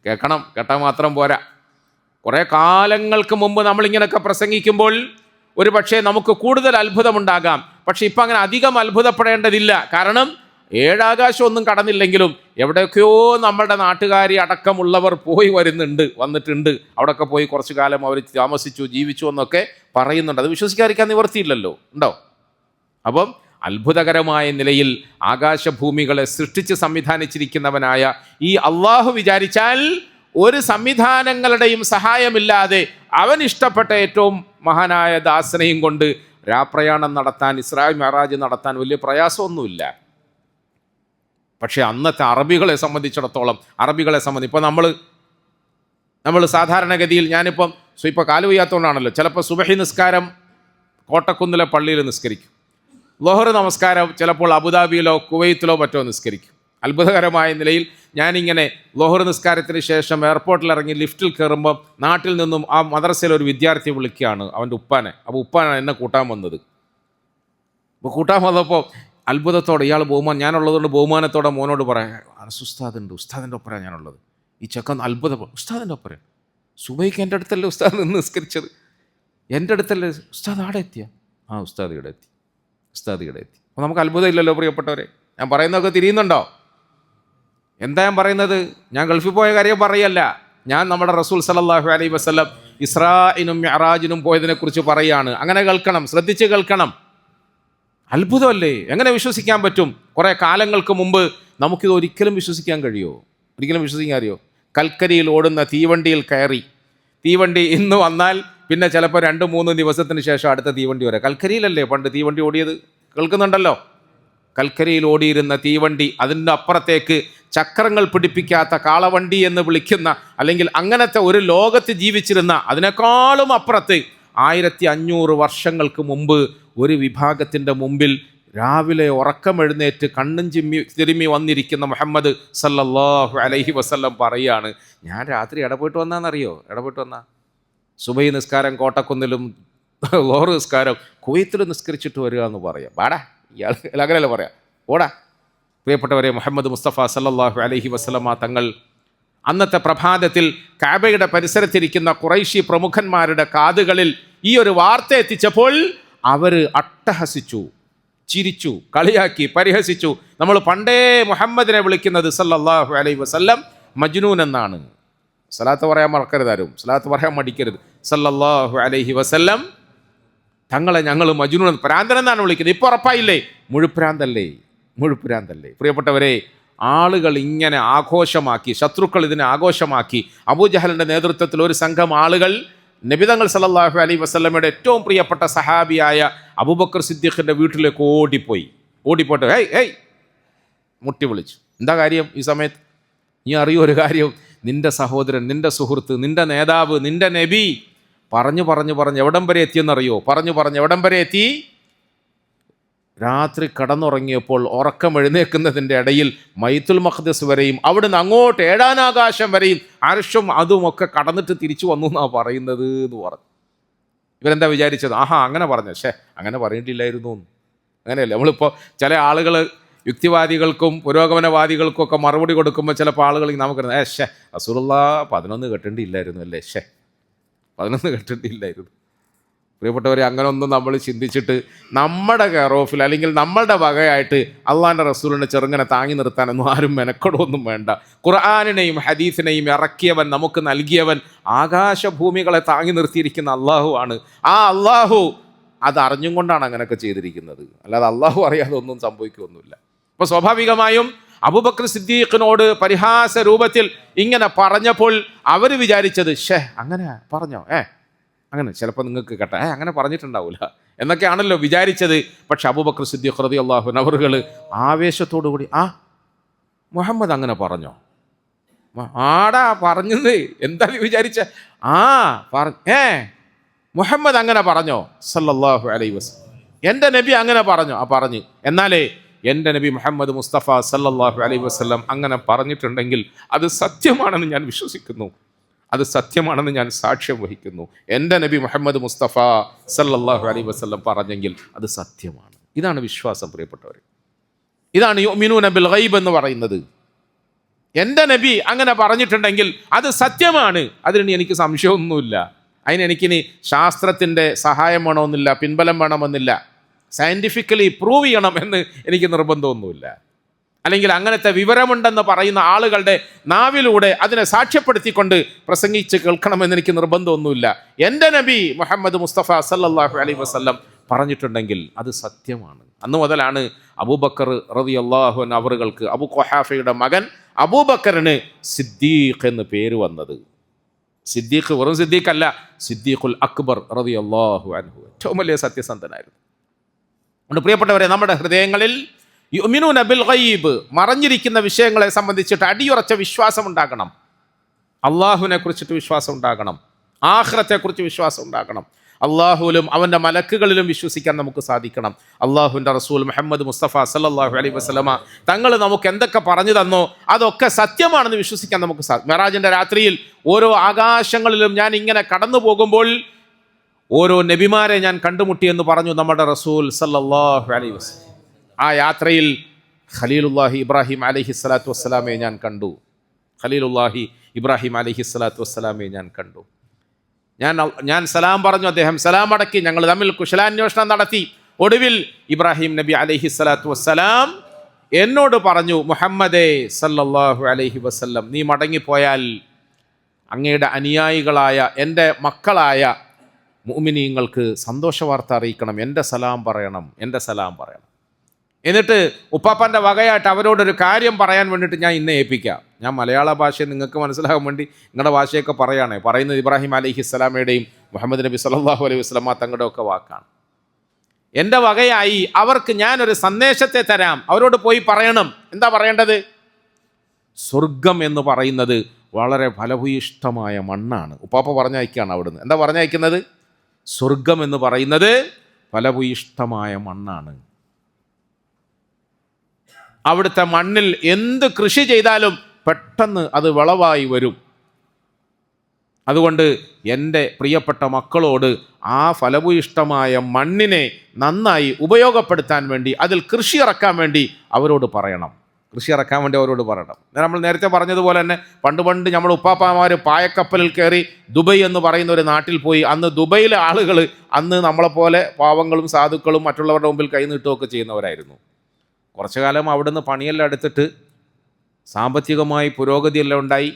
കേട്ടാൽ മാത്രം പോരാ. കുറേ കാലങ്ങൾക്ക് മുമ്പ് നമ്മളിങ്ങനെയൊക്കെ പ്രസംഗിക്കുമ്പോൾ ഒരു പക്ഷേ നമുക്ക് കൂടുതൽ അത്ഭുതമുണ്ടാകാം. പക്ഷെ ഇപ്പം അങ്ങനെ അധികം അത്ഭുതപ്പെടേണ്ടതില്ല. കാരണം ഏഴാകാശം ഒന്നും കടന്നില്ലെങ്കിലും എവിടെയൊക്കെയോ നമ്മുടെ നാട്ടുകാരി അടക്കമുള്ളവർ വന്നിട്ടുണ്ട്. അവിടെയൊക്കെ പോയി കുറച്ചു കാലം അവർ താമസിച്ചു, ജീവിച്ചു എന്നൊക്കെ പറയുന്നുണ്ട്. അത് വിശ്വസിക്കാതിരിക്കാൻ നിവർത്തിയില്ലല്ലോ, ഉണ്ടോ? അപ്പം അത്ഭുതകരമായ നിലയിൽ ആകാശഭൂമികളെ സൃഷ്ടിച്ച് സംവിധാനിച്ചിരിക്കുന്നവനായ ഈ അള്ളാഹു വിചാരിച്ചാൽ ഒരു സംവിധാനങ്ങളുടെയും സഹായമില്ലാതെ അവൻ ഇഷ്ടപ്പെട്ട ഏറ്റവും മഹാനായ ദാസനെയും കൊണ്ട് രാപ്രയാണം നടത്താൻ, ഇസ്രാ മിഅ്റാജ് നടത്താൻ വലിയ പ്രയാസമൊന്നുമില്ല. പക്ഷേ അന്നത്തെ അറബികളെ സംബന്ധിച്ചിടത്തോളം ഇപ്പോൾ നമ്മൾ സാധാരണഗതിയിൽ ഞാനിപ്പോൾ കാല് വയ്യാത്തതുകൊണ്ടാണല്ലോ, ചിലപ്പോൾ സുബഹി നിസ്കാരം കോട്ടക്കുന്നിലെ പള്ളിയിൽ നിസ്കരിക്കും. ളുഹർ നമസ്കാരം ചിലപ്പോൾ അബുദാബിയിലോ കുവൈത്തിലോ മറ്റോ നിസ്കരിക്കും. അത്ഭുതകരമായ നിലയിൽ ഞാനിങ്ങനെ ളുഹർ നിസ്കാരത്തിന് ശേഷം എയർപോർട്ടിൽ ഇറങ്ങി ലിഫ്റ്റിൽ കയറുമ്പം നാട്ടിൽ നിന്നും ആ മദ്രസയിലെ ഒരു വിദ്യാർത്ഥി വിളിക്കുകയാണ് അവൻ്റെ ഉപ്പാനെ. അപ്പോൾ ഉപ്പാനാണ് എന്നെ കൂട്ടാൻ വന്നത്. അപ്പോൾ കൂട്ടാൻ വന്നപ്പോൾ അത്ഭുതത്തോടെ ഇയാൾ ഞാനുള്ളതുകൊണ്ട് ബഹുമാനത്തോടെ മോനോട് പറയാം, ഉസ്താദിൻ്റെ ഒപ്പരാണ് ഞാനുള്ളത്. ഈ ചെക്കൻ അത്ഭുതം, ഉസ്താദിൻ്റെ ഒപ്പരം സുബൈക്ക് എൻ്റെ അടുത്തല്ലേ ഉസ്താദ് നിന്ന് നിസ്കരിച്ചത്, എൻ്റെ അടുത്തല്ലേ ഉസ്താദ് ആടെ എത്തിയ? ആ ഉസ്താദ് ഇവിടെ എത്തി. അപ്പോൾ നമുക്ക് അത്ഭുതം ഇല്ലല്ലോ പ്രിയപ്പെട്ടവരെ. ഞാൻ പറയുന്നതൊക്കെ തിരിയുന്നുണ്ടോ? എന്താ ഞാൻ പറയുന്നത്? ഞാൻ ഗൾഫിൽ പോയ കാര്യം പറയല്ല. ഞാൻ നമ്മുടെ റസൂൽ സല്ലല്ലാഹു അലൈഹി വസല്ലം ഇസ്രാഇനും മിഅ്റാജിനും പോയതിനെക്കുറിച്ച് പറയുകയാണ്. അങ്ങനെ കേൾക്കണം, ശ്രദ്ധിച്ച് കേൾക്കണം. അത്ഭുതമല്ലേ? എങ്ങനെ വിശ്വസിക്കാൻ പറ്റും? കുറേ കാലങ്ങൾക്ക് മുമ്പ് നമുക്കിത് ഒരിക്കലും വിശ്വസിക്കാൻ കഴിയുമോ? കൽക്കരിയിൽ ഓടുന്ന തീവണ്ടിയിൽ കയറി, തീവണ്ടി ഇന്ന് വന്നാൽ പിന്നെ ചിലപ്പോൾ 2-3 ദിവസത്തിന് ശേഷം അടുത്ത തീവണ്ടി വരെ. കൽക്കരിയിലല്ലേ പണ്ട് തീവണ്ടി ഓടിയത്? കേൾക്കുന്നുണ്ടല്ലോ. കൽക്കരിയിൽ ഓടിയിരുന്ന തീവണ്ടി, അതിൻ്റെ അപ്പുറത്തേക്ക് ചക്രങ്ങൾ പിടിപ്പിക്കാത്ത കാളവണ്ടി എന്ന് വിളിക്കുന്ന, അല്ലെങ്കിൽ അങ്ങനത്തെ ഒരു ലോകത്ത് ജീവിച്ചിരുന്ന, അതിനേക്കാളും അപ്പുറത്ത് 1500 വർഷങ്ങൾക്ക് മുമ്പ് ഒരു വിഭാഗത്തിൻ്റെ മുമ്പിൽ രാവിലെ ഉറക്കമെഴുന്നേറ്റ് കണ്ണും തിരുമ്മി വന്നിരിക്കുന്ന മുഹമ്മദ് സല്ലല്ലാഹു അലൈഹി വസല്ലം പറയുകയാണ്, ഞാൻ രാത്രി ഇടപോയിട്ട് വന്ന സുബഹി നിസ്കാരം കോട്ടക്കുന്നിലും ളുഹർ നിസ്കാരം കുവൈത്തിലും നിസ്കരിച്ചിട്ട് വരിക എന്ന് പറയാം. വാടാ, ഇയാൾ അങ്ങനെയല്ല പറയാം, ഓടാ. പ്രിയപ്പെട്ടവരെ, മുഹമ്മദ് മുസ്തഫ സല്ലല്ലാഹു അലൈഹി വസല്ലമ തങ്ങൾ അന്നത്തെ പ്രഭാതത്തിൽ കഅബയുടെ പരിസരത്തിരിക്കുന്ന ഖുറൈശി പ്രമുഖന്മാരുടെ കാതുകളിൽ ഈ ഒരു വാർത്ത എത്തിച്ചപ്പോൾ അവർ അട്ടഹസിച്ചു, ചിരിച്ചു, കളിയാക്കി, പരിഹസിച്ചു. നമ്മൾ പണ്ടേ മുഹമ്മദിനെ വിളിക്കുന്നത് സല്ലല്ലാഹു അലൈഹി വസല്ലം മജ്നൂൻ എന്നാണ്. സലാത്ത് പറയാൻ മറക്കരുതാരും, സലാത്ത് പറയാൻ മടിക്കരുത്. സല്ലല്ലാഹു അലൈഹി വസല്ലം തങ്ങളെ ഞങ്ങൾ മജ്നൂൻ, ഭ്രാന്തൻ എന്നാണ് വിളിക്കുന്നത്. ഇപ്പോൾ ഉറപ്പായില്ലേ? മുഴുപ്രാന്തല്ലേ. പ്രിയപ്പെട്ടവരെ, ആളുകൾ ഇങ്ങനെ ആഘോഷമാക്കി, ശത്രുക്കൾ ഇതിനെ ആഘോഷമാക്കി. അബൂജഹലിൻ്റെ നേതൃത്വത്തിൽ ഒരു സംഘം ആളുകൾ നബിതങ്ങൾ സല്ലല്ലാഹു അലൈഹി വസല്ലമയുടെ ഏറ്റവും പ്രിയപ്പെട്ട സഹാബിയായ അബൂബക്കർ സിദ്ദീഖിൻ്റെ വീട്ടിലേക്ക് ഓടിപ്പോയിട്ട് ഹേയ് ഹേയ് മുട്ടി വിളിച്ചു. എന്താ കാര്യം ഈ സമയത്ത്? നീ അറിയൂ ഒരു കാര്യം, നിന്റെ സഹോദരൻ, നിന്റെ സുഹൃത്ത്, നിന്റെ നേതാവ്, നിന്റെ നബി പറഞ്ഞു എവിടം വരെ എത്തിയെന്നറിയോ? പറഞ്ഞു എവിടം വരെ എത്തി? രാത്രി കടന്നുറങ്ങിയപ്പോൾ ഉറക്കം എഴുന്നേൽക്കുന്നതിൻ്റെ ഇടയിൽ ബൈത്തുൽ മഖ്ദിസ് വരെയും അവിടുന്ന് അങ്ങോട്ട് ഏഴാനാകാശം വരെയും അർശും അതുമൊക്കെ കടന്നിട്ട് തിരിച്ചു വന്നു എന്നാണ് പറയുന്നത് എന്ന് പറഞ്ഞു. ഇവരെന്താ വിചാരിച്ചത്? ആഹാ അങ്ങനെ പറഞ്ഞു, അങ്ങനെ പറയേണ്ടിയില്ലായിരുന്നു. അങ്ങനെയല്ലേ നമ്മളിപ്പോൾ ചില ആളുകൾ യുക്തിവാദികൾക്കും പുരോഗമനവാദികൾക്കും ഒക്കെ മറുപടി കൊടുക്കുമ്പോൾ ചിലപ്പോൾ ആളുകൾ നമുക്ക് റസൂലുള്ളാഹി 11 കെട്ടേണ്ടിയില്ലായിരുന്നു അല്ലേ, 11 കെട്ടേണ്ടിയില്ലായിരുന്നു. പ്രിയപ്പെട്ടവരെ, അങ്ങനെ ഒന്നും നമ്മൾ ചിന്തിച്ചിട്ട് നമ്മുടെ കെയർ ഓഫിൽ അല്ലെങ്കിൽ നമ്മളുടെ വകയായിട്ട് അള്ളാഹിൻ്റെ റസൂലിനെ ചെറുങ്ങനെ താങ്ങി നിർത്താനൊന്നും ആരും മെനക്കെടൊന്നും വേണ്ട. ഖുർആനിനെയും ഹദീസിനെയും ഇറക്കിയവൻ, നമുക്ക് നൽകിയവൻ, ആകാശഭൂമികളെ താങ്ങി നിർത്തിയിരിക്കുന്ന അള്ളാഹു ആണ്. ആ അള്ളാഹു അത് അറിഞ്ഞും കൊണ്ടാണ് അങ്ങനെയൊക്കെ ചെയ്തിരിക്കുന്നത്, അല്ലാതെ അള്ളാഹു അറിയാതെ ഒന്നും സംഭവിക്കുകയൊന്നുമില്ല. അപ്പോൾ സ്വാഭാവികമായും അബൂബക്കർ സിദ്ദീഖിനോട് പരിഹാസ രൂപത്തിൽ ഇങ്ങനെ പറഞ്ഞപ്പോൾ അവർ വിചാരിച്ചത് അങ്ങനെ പറഞ്ഞോ, അങ്ങനെ ചിലപ്പോൾ നിങ്ങൾക്ക് കേട്ട അങ്ങനെ പറഞ്ഞിട്ടുണ്ടാവില്ല എന്നൊക്കെയാണല്ലോ വിചാരിച്ചത്. പക്ഷെ അബൂബക്കർ സിദ്ദീഖ് റളിയല്ലാഹു അൻഹു അവറുകൾ ആവേശത്തോടു കൂടി മുഹമ്മദ് അങ്ങനെ പറഞ്ഞോ? ആടാ പറഞ്ഞത്, എന്താ വിചാരിച്ച? മുഹമ്മദ് അങ്ങനെ പറഞ്ഞോ സല്ലല്ലാഹു അലൈഹി വസല്ലം? എൻ്റെ നബി അങ്ങനെ പറഞ്ഞോ? പറഞ്ഞു. എന്നാലേ എൻ്റെ നബി മുഹമ്മദ് മുസ്തഫ സല്ലല്ലാഹു അലൈഹി വസല്ലം അങ്ങനെ പറഞ്ഞിട്ടുണ്ടെങ്കിൽ അത് സത്യമാണെന്ന് ഞാൻ വിശ്വസിക്കുന്നു, അത് സത്യമാണെന്ന് ഞാൻ സാക്ഷ്യം വഹിക്കുന്നു. എൻ്റെ നബി മുഹമ്മദ് മുസ്തഫ സല്ലല്ലാഹു അലൈഹി വസല്ലം പറഞ്ഞെങ്കിൽ അത് സത്യമാണ്. ഇതാണ് വിശ്വാസം പ്രിയപ്പെട്ടവർ. ഇതാണ് യുഅ്മിനൂന ബിൽ ഗൈബ് എന്ന് പറയുന്നത്. എൻ്റെ നബി അങ്ങനെ പറഞ്ഞിട്ടുണ്ടെങ്കിൽ അത് സത്യമാണ്, അതിന് എനിക്ക് സംശയമൊന്നുമില്ല. അതിനെനിക്കിനി ശാസ്ത്രത്തിൻ്റെ സഹായം വേണമെന്നില്ല, പിൻബലം വേണമെന്നില്ല, സയൻറ്റിഫിക്കലി പ്രൂവ് ചെയ്യണം എന്ന് എനിക്ക് നിർബന്ധമൊന്നുമില്ല. അല്ലെങ്കിൽ അങ്ങനത്തെ വിവരമുണ്ടെന്ന് പറയുന്ന ആളുകളുടെ നാവിലൂടെ അതിനെ സാക്ഷ്യപ്പെടുത്തിക്കൊണ്ട് പ്രസംഗിച്ച് കേൾക്കണമെന്ന് എനിക്ക് നിർബന്ധമൊന്നുമില്ല. എൻ്റെ നബി മുഹമ്മദ് മുസ്തഫ സല്ലല്ലാഹു അലൈഹി വസല്ലം പറഞ്ഞിട്ടുണ്ടെങ്കിൽ അത് സത്യമാണ്. അന്ന് മുതലാണ് അബൂബക്കർ റളിയല്ലാഹു അൻഹു അവറുകൾക്ക്, അബൂ ഖുഹാഫയുടെ മകൻ അബൂബക്കറിന് സിദ്ദീഖ് എന്ന് പേര് വന്നത്. സിദ്ദീഖ് വെറും സിദ്ദീഖ് അല്ല, സിദ്ദീഖുൽ അക്ബർ റളിയല്ലാഹു അൻഹു, ഏറ്റവും വലിയ സത്യസന്ധനായിരുന്നു. അതുകൊണ്ട് പ്രിയപ്പെട്ടവരെ, നമ്മുടെ ഹൃദയങ്ങളിൽ യുഅ്മിനൂന ബിൽ ഗൈബ്, മറഞ്ഞിരിക്കുന്ന വിഷയങ്ങളെ സംബന്ധിച്ചിട്ട് അടിയുറച്ച വിശ്വാസം ഉണ്ടാകണം. അള്ളാഹുവിനെ കുറിച്ചിട്ട് വിശ്വാസം ഉണ്ടാകണം, ആഖിറത്തെക്കുറിച്ച് വിശ്വാസം ഉണ്ടാകണം, അള്ളാഹുവിലും അവൻ്റെ മലക്കുകളിലും വിശ്വസിക്കാൻ നമുക്ക് സാധിക്കണം. അള്ളാഹുവിൻ്റെ റസൂൽ മുഹമ്മദ് മുസ്തഫ സല്ലല്ലാഹു അലൈഹി വസല്ലമ തങ്ങൾ നമുക്ക് എന്തൊക്കെ പറഞ്ഞു തന്നോ അതൊക്കെ സത്യമാണെന്ന് വിശ്വസിക്കാൻ നമുക്ക് മെറാജിൻ്റെ രാത്രിയിൽ ഓരോ ആകാശങ്ങളിലും ഞാൻ ഇങ്ങനെ കടന്നു പോകുമ്പോൾ ഓരോ നബിമാരെ ഞാൻ കണ്ടുമുട്ടിയെന്ന് പറഞ്ഞു നമ്മുടെ റസൂൽ സല്ലല്ലാഹു അലൈഹി വസല്ലം. ആ യാത്രയിൽ ഖലീലുല്ലാഹി ഇബ്രാഹിം അലൈഹിസ്സലാത്തു വസ്സലാമെ ഞാൻ കണ്ടു. ഖലീലുല്ലാഹി ഇബ്രാഹിം അലൈഹിസ്സലാത്തു വസ്സലാമെ ഞാൻ കണ്ടു. ഞാൻ സലാം പറഞ്ഞു, അദ്ദേഹം സലാം അടക്കി, ഞങ്ങൾ തമ്മിൽ കുശലാന്വേഷണം നടത്തി. ഒടുവിൽ ഇബ്രാഹിം നബി അലൈഹിസ്സലാത്തു വസ്സലാം എന്നോട് പറഞ്ഞു, മുഹമ്മദേ സല്ലല്ലാഹു അലൈഹി വസല്ലം, നീ മടങ്ങിപ്പോയാൽ അങ്ങയുടെ അനുയായികളായ എൻ്റെ മക്കളായ മുഅ്മിനീങ്ങൾക്ക് സന്തോഷവാർത്ത അറിയിക്കണം, എൻ്റെ സലാം പറയണം. എന്നിട്ട് ഉപ്പാപ്പൻ്റെ വകയായിട്ട് അവരോടൊരു കാര്യം പറയാൻ വേണ്ടിയിട്ട് ഞാൻ ഇന്ന് ഏൽപ്പിക്കാം. ഞാൻ മലയാള ഭാഷ നിങ്ങൾക്ക് മനസ്സിലാകാൻ വേണ്ടി നിങ്ങളുടെ ഭാഷയൊക്കെ പറയുന്നത് ഇബ്രാഹിം അലൈഹിസ്സലാമയുടെയും മുഹമ്മദ് നബി സല്ലല്ലാഹു അലൈഹി വസല്ലമ തങ്ങളുടെ ഒക്കെ വാക്കാണ്. എൻ്റെ വകയായി അവർക്ക് ഞാനൊരു സന്ദേശത്തെ തരാം, അവരോട് പോയി പറയണം. എന്താ പറയേണ്ടത്? സ്വർഗം എന്ന് പറയുന്നത് വളരെ ഫലഭൂയിഷ്ടമായ മണ്ണാണ്. ഉപ്പാപ്പ പറഞ്ഞയക്കുകയാണ് അവിടുന്ന്. എന്താ പറഞ്ഞയക്കുന്നത്? സ്വർഗം എന്ന് പറയുന്നത് ഫലഭൂയിഷ്ടമായ മണ്ണാണ്. അവിടുത്തെ മണ്ണിൽ എന്ത് കൃഷി ചെയ്താലും പെട്ടെന്ന് അത് വിളവായി വരും. അതുകൊണ്ട് എൻ്റെ പ്രിയപ്പെട്ട മക്കളോട് ആ ഫലഭൂയിഷ്ടമായ മണ്ണിനെ നന്നായി ഉപയോഗപ്പെടുത്താൻ വേണ്ടി, അതിൽ കൃഷി ഇറക്കാൻ വേണ്ടി അവരോട് പറയണം. നമ്മൾ നേരത്തെ പറഞ്ഞതുപോലെ തന്നെ പണ്ട് നമ്മൾ ഉപ്പാപ്പാമാർ പായക്കപ്പലിൽ കയറി ദുബൈ എന്ന് പറയുന്ന ഒരു നാട്ടിൽ പോയി. അന്ന് ദുബൈയിലെ ആളുകൾ അന്ന് നമ്മളെപ്പോലെ പാവങ്ങളും സാധുക്കളും മറ്റുള്ളവരുടെ മുമ്പിൽ കൈനീട്ടുകയൊക്കെ ചെയ്യുന്നവരായിരുന്നു. കുറച്ചു കാലം അവിടുന്ന് പണിയെല്ലാം എടുത്തിട്ട് സാമ്പത്തികമായി പുരോഗതിയെല്ലാം ഉണ്ടായി.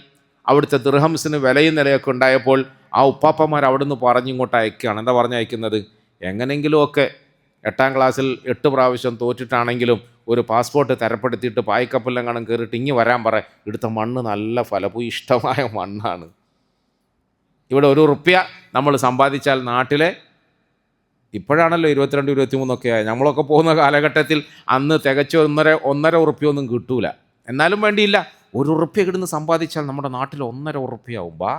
അവിടുത്തെ ദിർഹംസിന് വിലയും നിലയൊക്കെ ഉണ്ടായപ്പോൾ ആ ഉപ്പാപ്പന്മാർ അവിടുന്ന് പറഞ്ഞിങ്ങോട്ട് അയക്കുകയാണ്. എന്താ പറഞ്ഞയക്കുന്നത്? എങ്ങനെയെങ്കിലുമൊക്കെ 8ാം ക്ലാസ്സിൽ 8 പ്രാവശ്യം തോറ്റിട്ടാണെങ്കിലും ഒരു പാസ്പോർട്ട് തരപ്പെടുത്തിയിട്ട് പായ്ക്കപ്പലെങ്ങാനും കയറിയിട്ട് ഇങ്ങ് വരാൻ പറ. ഇവിടുത്തെ മണ്ണ് നല്ല ഫലഭൂയിഷ്ടമായ മണ്ണാണ്. ഇവിടെ ₹1 നമ്മൾ സമ്പാദിച്ചാൽ നാട്ടിലെ, ഇപ്പോഴാണല്ലോ 22, 23 ആയി, നമ്മളൊക്കെ പോകുന്ന കാലഘട്ടത്തിൽ അന്ന് തികച്ച് ₹1.5 ഒന്നും കിട്ടൂല. എന്നാലും വേണ്ടിയില്ല, ₹1 ഇവിടുന്ന് സമ്പാദിച്ചാൽ നമ്മുടെ നാട്ടിൽ ₹1.5 ബാ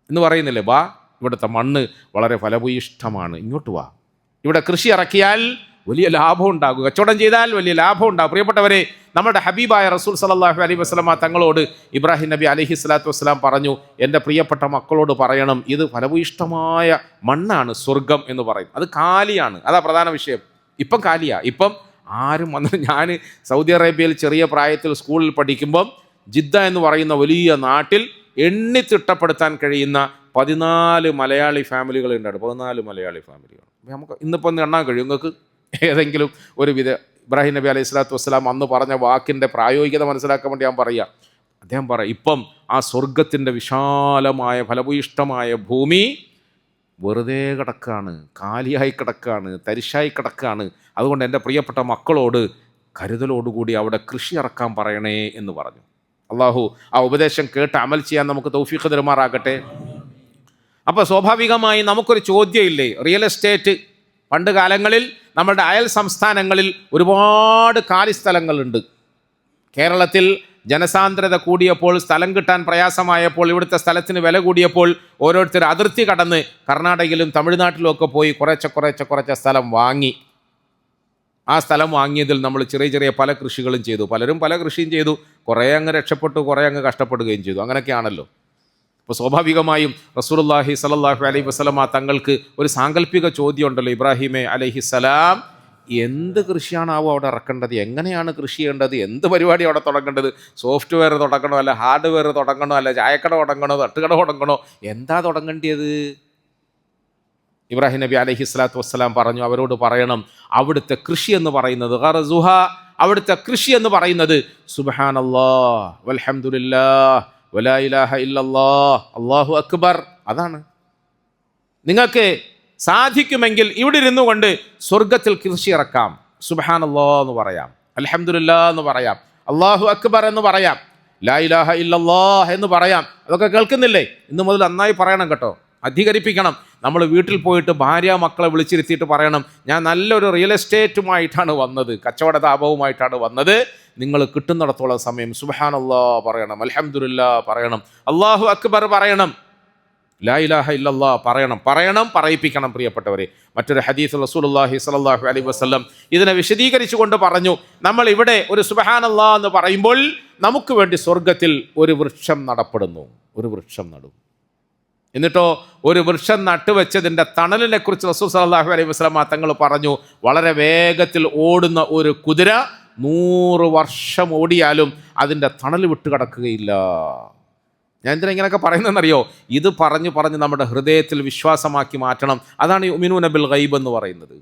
എന്ന് പറയുന്നില്ലേ. ബാ, ഇവിടുത്തെ മണ്ണ് വളരെ ഫലഭൂയിഷ്ടമാണ്, ഇങ്ങോട്ട് വാ. ഇവിടെ കൃഷി ഇറക്കിയാൽ വലിയ ലാഭം ഉണ്ടാകും, കച്ചവടം ചെയ്താൽ വലിയ ലാഭം ഉണ്ടാകും. പ്രിയപ്പെട്ടവരെ, നമ്മുടെ ഹബീബായ റസൂൽ സല്ലല്ലാഹു അലൈഹി വസല്ലമ തങ്ങളോട് ഇബ്രാഹിം നബി അലൈഹി സ്വലാത്തു വസ്സലാം പറഞ്ഞു, എൻ്റെ പ്രിയപ്പെട്ട മക്കളോട് പറയണം, ഇത് ഫലഭൂയിഷ്ടമായ മണ്ണാണ് സ്വർഗം എന്ന് പറയും. അത് കാലിയാണ്, അതാ പ്രധാന വിഷയം. ഇപ്പം കാലിയാണ്. ഇപ്പം ആരും വന്ന്, ഞാൻ സൗദി അറേബ്യയിൽ ചെറിയ പ്രായത്തിൽ സ്കൂളിൽ പഠിക്കുമ്പം ജിദ്ദ എന്ന് പറയുന്ന വലിയ നാട്ടിൽ എണ്ണി തിട്ടപ്പെടുത്താൻ കഴിയുന്ന 14 മലയാളി ഫാമിലികൾ ഉണ്ടായിരുന്നു. 14 മലയാളി ഫാമിലികൾ. നമുക്ക് ഇന്നിപ്പോൾ ഒന്ന് എണ്ണാൻ കഴിയും നിങ്ങൾക്ക് ഏതെങ്കിലും ഒരു ഇബ്രാഹിം നബി അലൈഹി സ്വലാത്തു വസ്സലാം അന്ന് പറഞ്ഞ വാക്കിൻ്റെ പ്രായോഗികത മനസ്സിലാക്കാൻ വേണ്ടി ഞാൻ പറയാം. അദ്ദേഹം പറയാം, ഇപ്പം ആ സ്വർഗത്തിൻ്റെ വിശാലമായ ഫലഭൂയിഷ്ടമായ ഭൂമി വെറുതെ കിടക്കാണ്, കാലിയായി കിടക്കാണ്, തരിശായി കിടക്കാണ്. അതുകൊണ്ട് എൻ്റെ പ്രിയപ്പെട്ട മക്കളോട് കരുതലോടുകൂടി അവിടെ കൃഷി ഇറക്കാൻ പറയണേ എന്ന് പറഞ്ഞു. അള്ളാഹു ആ ഉപദേശം കേട്ട് അമൽ ചെയ്യാൻ നമുക്ക് തൗഫീഖ് തരുമാറാകട്ടെ. അപ്പോൾ സ്വാഭാവികമായി നമുക്കൊരു ചോദ്യമില്ലേ, റിയൽ എസ്റ്റേറ്റ് പണ്ട് കാലങ്ങളിൽ നമ്മുടെ അയൽ സംസ്ഥാനങ്ങളിൽ ഒരുപാട് കാലി സ്ഥലങ്ങളുണ്ട്. കേരളത്തിൽ ജനസാന്ദ്രത കൂടിയപ്പോൾ, സ്ഥലം കിട്ടാൻ പ്രയാസമായപ്പോൾ, ഇവിടുത്തെ സ്ഥലത്തിന് വില കൂടിയപ്പോൾ ഓരോരുത്തർ അതിർത്തി കടന്ന് കർണാടകയിലും തമിഴ്നാട്ടിലും ഒക്കെ പോയി കുറച്ച് സ്ഥലം വാങ്ങി. ആ സ്ഥലം വാങ്ങിയതിൽ നമ്മൾ ചെറിയ ചെറിയ പല കൃഷികളും ചെയ്തു. പലരും പല കൃഷിയും ചെയ്തു. കുറേ അങ്ങ് രക്ഷപ്പെട്ടു, കുറേ അങ്ങ് കഷ്ടപ്പെടുകയും ചെയ്തു. അങ്ങനെയൊക്കെയാണല്ലോ. അപ്പോൾ സ്വാഭാവികമായും റസൂലുള്ളാഹി സ്വല്ലല്ലാഹു അലൈഹി വസല്ലമ തങ്ങൾക്ക് ഒരു സാങ്കല്പിക ചോദ്യം ഉണ്ടല്ലോ, ഇബ്രാഹിമേ അലൈഹിസ്സലാം, എന്ത് കൃഷിയാണാവോ അവിടെ ഇറക്കേണ്ടത്, എങ്ങനെയാണ് കൃഷി ചെയ്യേണ്ടത്, എന്ത് പരിപാടി അവിടെ തുടങ്ങേണ്ടത്, സോഫ്റ്റ്വെയർ തുടങ്ങണോ, അല്ല ഹാർഡ്വെയർ തുടങ്ങണോ, അല്ല ചായക്കട തുടങ്ങണോ, തട്ടുകട തുടങ്ങണോ, എന്താ തുടങ്ങേണ്ടത്? ഇബ്രാഹിം നബി അലൈഹി സ്വലാത്തു വസ്സലാം പറഞ്ഞു, അവരോട് പറയണം, അവിടുത്തെ കൃഷി എന്ന് പറയുന്നത് ഗറസുഹ, അവിടുത്തെ കൃഷി എന്ന് പറയുന്നത് സുബ്ഹാനല്ലാഹ് വൽഹംദുലില്ലാഹ് വലാ ഇലാഹ ഇല്ലല്ലാഹ് അല്ലാഹു അക്ബർ. അതാണ്. നിങ്ങൾക്ക് സാധിക്കുമെങ്കിൽ ഇവിടെ ഇരുന്നു കൊണ്ട് സ്വർഗത്തിൽ കൃഷി ഇറക്കാം. സുബ്ഹാനല്ലാഹ് എന്ന് പറയാം, അൽഹംദുലില്ലാഹ് എന്ന് പറയാം, അല്ലാഹു അക്ബർ എന്ന് പറയാം, ലാ ഇലാഹ ഇല്ലല്ലാഹ് എന്ന് പറയാം. അതൊക്കെ കേൾക്കുന്നില്ലേ? ഇന്ന് മുതൽ നന്നായി പറയണം കേട്ടോ, അധികരിപ്പിക്കണം. നമ്മൾ വീട്ടിൽ പോയിട്ട് ഭാര്യ മക്കളെ വിളിച്ചിരുത്തിയിട്ട് പറയണം, ഞാൻ നല്ലൊരു റിയൽ എസ്റ്റേറ്റുമായിട്ടാണ് വന്നത്, കച്ചവട താപവുമായിട്ടാണ് വന്നത്. നിങ്ങൾ കിട്ടുന്നിടത്തോളം സമയം സുബ്ഹാനല്ലാഹ് പറയണം, അൽഹംദുലില്ലാഹ് പറയണം, അല്ലാഹു അക്ബർ പറയണം, ലാ ഇലാഹ ഇല്ലല്ലാഹ് പറയണം, പറയിപ്പിക്കണം. പ്രിയപ്പെട്ടവരെ, മറ്റൊരു ഹദീസ് റസൂലുള്ളാഹി സ്വല്ലല്ലാഹു അലൈഹി വസല്ലം ഇതിനെ വിശദീകരിച്ചുകൊണ്ട് പറഞ്ഞു, നമ്മൾ ഇവിടെ ഒരു സുബ്ഹാനല്ലാഹ് എന്ന് പറയുമ്പോൾ നമുക്ക് വേണ്ടി സ്വർഗത്തിൽ ഒരു വൃക്ഷം നടപ്പെടുന്നു. ഒരു വൃക്ഷം നടും. എന്നിട്ടോ ഒരു വൃക്ഷം നട്ടുവെച്ചതിൻ്റെ തണലിനെ കുറിച്ച് റസൂൽ സല്ലല്ലാഹു അലൈഹി വസല്ലം തങ്ങൾ പറഞ്ഞു, വളരെ വേഗത്തിൽ ഓടുന്ന ഒരു കുതിര 100 വർഷം ഓടിയാലും അതിൻ്റെ തണൽ വിട്ട് കിടക്കുകയില്ല. ഞാൻ എന്തിനാ ഇങ്ങനെയൊക്കെ പറയുന്നതെന്നറിയോ? ഇത് പറഞ്ഞ് നമ്മുടെ ഹൃദയത്തിൽ വിശ്വാസമാക്കി മാറ്റണം. അതാണ് യുമിനൂന ബിൽ ഗൈബ് എന്ന് പറയുന്നത്.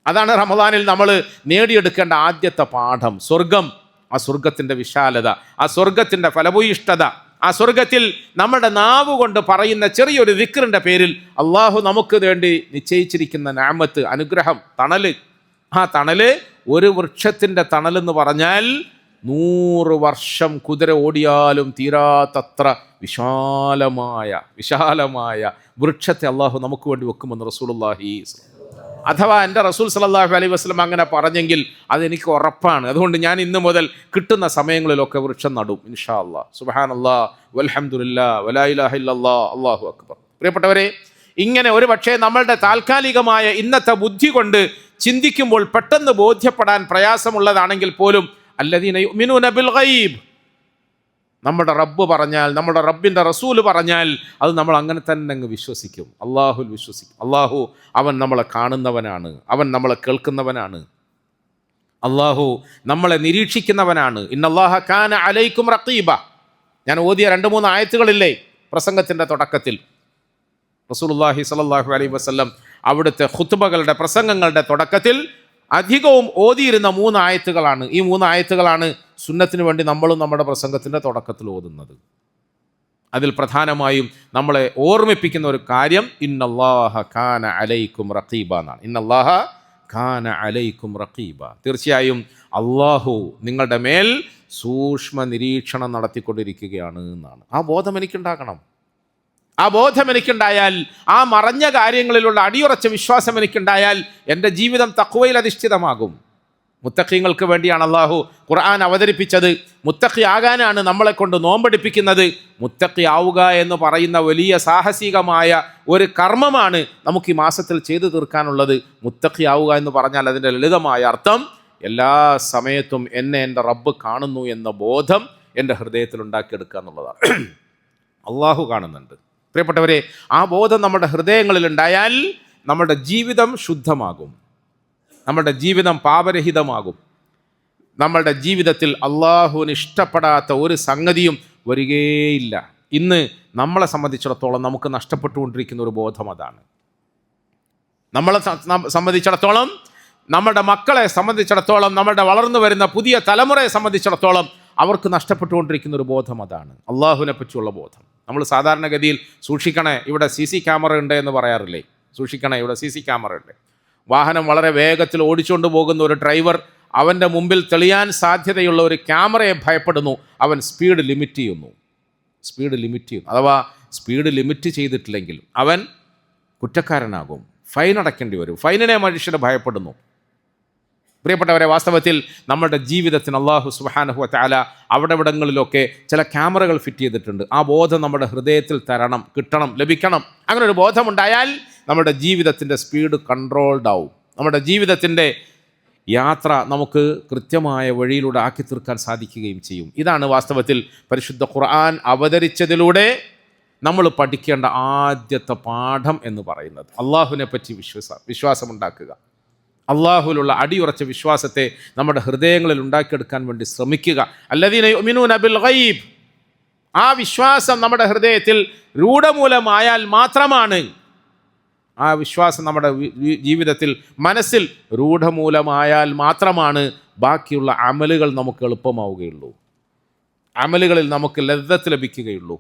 അതാണ് റമദാനിൽ നമ്മൾ നേടിയെടുക്കേണ്ട ആദ്യത്തെ പാഠം. സ്വർഗം, ആ സ്വർഗത്തിൻ്റെ വിശാലത, ആ സ്വർഗത്തിൻ്റെ ഫലഭൂയിഷ്ഠത, ആ സ്വർഗത്തിൽ നമ്മുടെ നാവ് കൊണ്ട് പറയുന്ന ചെറിയൊരു ദിക്റിൻ്റെ പേരിൽ അള്ളാഹു നമുക്ക് വേണ്ടി നിശ്ചയിച്ചിരിക്കുന്ന നിഅമത്ത്, അനുഗ്രഹം, തണല്. ആ തണല്, ഒരു വൃക്ഷത്തിൻ്റെ തണലെന്ന് പറഞ്ഞാൽ 100 വർഷം കുതിര ഓടിയാലും തീരാത്തത്ര വിശാലമായ വൃക്ഷത്തെ അള്ളാഹു നമുക്ക് വേണ്ടി വെക്കുമെന്ന് റസൂലുള്ളാഹി. അഥവാ എൻ്റെ റസൂൽ സല്ലല്ലാഹു അലൈഹി വസല്ലം അങ്ങനെ പറഞ്ഞെങ്കിൽ അതെനിക്ക് ഉറപ്പാണ്. അതുകൊണ്ട് ഞാൻ ഇന്ന് മുതൽ കിട്ടുന്ന സമയങ്ങളിലൊക്കെ വൃക്ഷം നടും ഇൻഷാ അല്ലാഹ്. സുബ്ഹാനല്ലാഹ് വൽഹംദുലില്ലാഹ് വലാ ഇലാഹ ഇല്ലല്ലാഹ് അല്ലാഹു അക്ബർ. പ്രിയപ്പെട്ടവരെ, ഇങ്ങനെ ഒരു പക്ഷേ നമ്മളുടെ താൽക്കാലികമായ ഇന്നത്തെ ബുദ്ധി കൊണ്ട് ചിന്തിക്കുമ്പോൾ പെട്ടെന്ന് ബോധ്യപ്പെടാൻ പ്രയാസമുള്ളതാണെങ്കിൽ പോലും അല്ലദീന യുമിനൂന ബിൽ ഗൈബ്, നമ്മുടെ റബ്ബ് പറഞ്ഞാൽ, നമ്മുടെ റബ്ബിൻ്റെ റസൂൽ പറഞ്ഞാൽ അത് നമ്മൾ അങ്ങനെ തന്നെ അങ്ങ് വിശ്വസിക്കും. അള്ളാഹുൽ വിശ്വസിക്കും. അള്ളാഹു അവൻ നമ്മളെ കാണുന്നവനാണ്, അവൻ നമ്മളെ കേൾക്കുന്നവനാണ്, അള്ളാഹു നമ്മളെ നിരീക്ഷിക്കുന്നവനാണ്. ഇന്നല്ലാഹ കാന അലൈക്കും റഖീബ. ഞാൻ ഓതിയ 2-3 ആയത്തുകളില്ലേ പ്രസംഗത്തിൻ്റെ തുടക്കത്തിൽ, റസൂലുള്ളാഹി സ്വല്ലല്ലാഹു അലൈഹി വസല്ലം അവിടുത്തെ ഖുത്ബകളുടെ, പ്രസംഗങ്ങളുടെ തുടക്കത്തിൽ അധികവും ഓതിയിരുന്ന 3 ആയത്തുകളാണ്. ഈ 3 ആയത്തുകളാണ് സുന്നത്തിന് വേണ്ടി നമ്മളും നമ്മുടെ പ്രസംഗത്തിൻ്റെ തുടക്കത്തിൽ ഓതുന്നത്. അതിൽ പ്രധാനമായും നമ്മളെ ഓർമ്മിപ്പിക്കുന്ന ഒരു കാര്യം ഇന്നല്ലാഹ കാന അലൈക്കും റഖീബ എന്നാണ്. ഇന്നല്ലാഹ കാന അലൈക്കും റഖീബ. തീർച്ചയായും അള്ളാഹു നിങ്ങളുടെ മേൽ സൂക്ഷ്മ നിരീക്ഷണം നടത്തിക്കൊണ്ടിരിക്കുകയാണ് എന്നാണ്. ആ ബോധം എനിക്കുണ്ടാകണം. ആ ബോധം എനിക്കുണ്ടായാൽ, ആ മറഞ്ഞ കാര്യങ്ങളിലുള്ള അടിയുറച്ച വിശ്വാസം എനിക്കുണ്ടായാൽ എൻ്റെ ജീവിതം തഖ്വയിൽ അധിഷ്ഠിതമാകും. മുത്തഖീങ്ങൾക്ക് വേണ്ടിയാണ് അള്ളാഹു ഖുർആൻ അവതരിപ്പിച്ചത്. മുത്തഖി ആകാനാണ് നമ്മളെ കൊണ്ട് നോമ്പെടുപ്പിക്കുന്നത്. മുത്തഖി ആവുക എന്ന് പറയുന്ന വലിയ സാഹസികമായ ഒരു കർമ്മമാണ് നമുക്ക് ഈ മാസത്തിൽ ചെയ്തു തീർക്കാനുള്ളത്. മുത്തഖി ആവുക എന്ന് പറഞ്ഞാൽ അതിൻ്റെ ലളിതമായ അർത്ഥം എല്ലാ സമയത്തും എന്നെ എൻ്റെ റബ്ബ് കാണുന്നു എന്ന ബോധം എൻ്റെ ഹൃദയത്തിൽ ഉണ്ടാക്കിയെടുക്കുക എന്നുള്ളതാണ്. അള്ളാഹു കാണുന്നുണ്ട്. പ്രിയപ്പെട്ടവരെ, ആ ബോധം നമ്മുടെ ഹൃദയങ്ങളിൽ ഉണ്ടായാൽ നമ്മുടെ ജീവിതം ശുദ്ധമാകും, നമ്മുടെ ജീവിതം പാപരഹിതമാകും. നമ്മളുടെ ജീവിതത്തിൽ അള്ളാഹുവിന് ഇഷ്ടപ്പെടാത്ത ഒരു സംഗതിയും വരികയില്ല. ഇന്ന് നമ്മളെ സംബന്ധിച്ചിടത്തോളം നമുക്ക് നഷ്ടപ്പെട്ടുകൊണ്ടിരിക്കുന്ന ഒരു ബോധം അതാണ്. നമ്മളെ സംബന്ധിച്ചിടത്തോളം, നമ്മുടെ മക്കളെ സംബന്ധിച്ചിടത്തോളം, നമ്മുടെ വളർന്നു വരുന്ന പുതിയ തലമുറയെ സംബന്ധിച്ചിടത്തോളം അവർക്ക് നഷ്ടപ്പെട്ടുകൊണ്ടിരിക്കുന്ന ഒരു ബോധം അതാണ്, അള്ളാഹുവിനെ പറ്റിയുള്ള ബോധം. നമ്മൾ സാധാരണഗതിയിൽ സൂക്ഷിക്കണേ, ഇവിടെ CC ക്യാമറ ഉണ്ട് എന്ന് പറയാറില്ലേ? സൂക്ഷിക്കണേ, ഇവിടെ CC ക്യാമറ ഉണ്ട്. വാഹനം വളരെ വേഗത്തിൽ ഓടിച്ചുകൊണ്ട് പോകുന്ന ഒരു ഡ്രൈവർ അവൻ്റെ മുമ്പിൽ തെളിയാൻ സാധ്യതയുള്ള ഒരു ക്യാമറയെ ഭയപ്പെടുന്നു. അവൻ സ്പീഡ് ലിമിറ്റ് ചെയ്യുന്നു. അഥവാ സ്പീഡ് ലിമിറ്റ് ചെയ്തിട്ടില്ലെങ്കിൽ അവൻ കുറ്റക്കാരനാകും, ഫൈൻ അടയ്ക്കേണ്ടി വരും. ഫൈനിനെ മനുഷ്യന് ഭയപ്പെടുന്നു. പ്രിയപ്പെട്ടവരെ, വാസ്തവത്തിൽ നമ്മുടെ ജീവിതത്തിന് അല്ലാഹു സുബ്ഹാനഹു വ തആല അവിടെവിടങ്ങളിലൊക്കെ ചില ക്യാമറകൾ ഫിറ്റ് ചെയ്തിട്ടുണ്ട്. ആ ബോധം നമ്മുടെ ഹൃദയത്തിൽ തരണം, കിട്ടണം, ലഭിക്കണം. അങ്ങനെ ഒരു ബോധമുണ്ടായാൽ നമ്മുടെ ജീവിതത്തിൻ്റെ സ്പീഡ് കൺട്രോൾഡ് ആവും. നമ്മുടെ ജീവിതത്തിൻ്റെ യാത്ര നമുക്ക് കൃത്യമായ വഴിയിലൂടെ ആക്കി തീർക്കാൻ സാധിക്കുകയും ചെയ്യും. ഇതാണ് വാസ്തവത്തിൽ പരിശുദ്ധ ഖുർആൻ അവതരിച്ചതിലൂടെ നമ്മൾ പഠിക്കേണ്ട ആദ്യത്തെ പാഠം എന്ന് പറയുന്നത്. അള്ളാഹുവിനെ പറ്റി വിശ്വാസമുണ്ടാക്കുക, അള്ളാഹുവിലുള്ള അടിയുറച്ച വിശ്വാസത്തെ നമ്മുടെ ഹൃദയങ്ങളിൽ ഉണ്ടാക്കിയെടുക്കാൻ വേണ്ടി ശ്രമിക്കുക. അല്ലദീന യുഅ്മിനൂന ബിൽ ഗൈബ്, ആ വിശ്വാസം നമ്മുടെ ഹൃദയത്തിൽ രൂഢമൂലമായാൽ മാത്രമാണ്, ആ വിശ്വാസം നമ്മുടെ ജീവിതത്തിൽ മനസ്സിൽ രൂഢമൂലമായാൽ മാത്രമാണ് ബാക്കിയുള്ള അമലുകൾ നമുക്ക് എളുപ്പമാവുകയുള്ളൂ, അമലുകളിൽ നമുക്ക് ലദ്ദത്ത് ലഭിക്കുകയുള്ളൂ,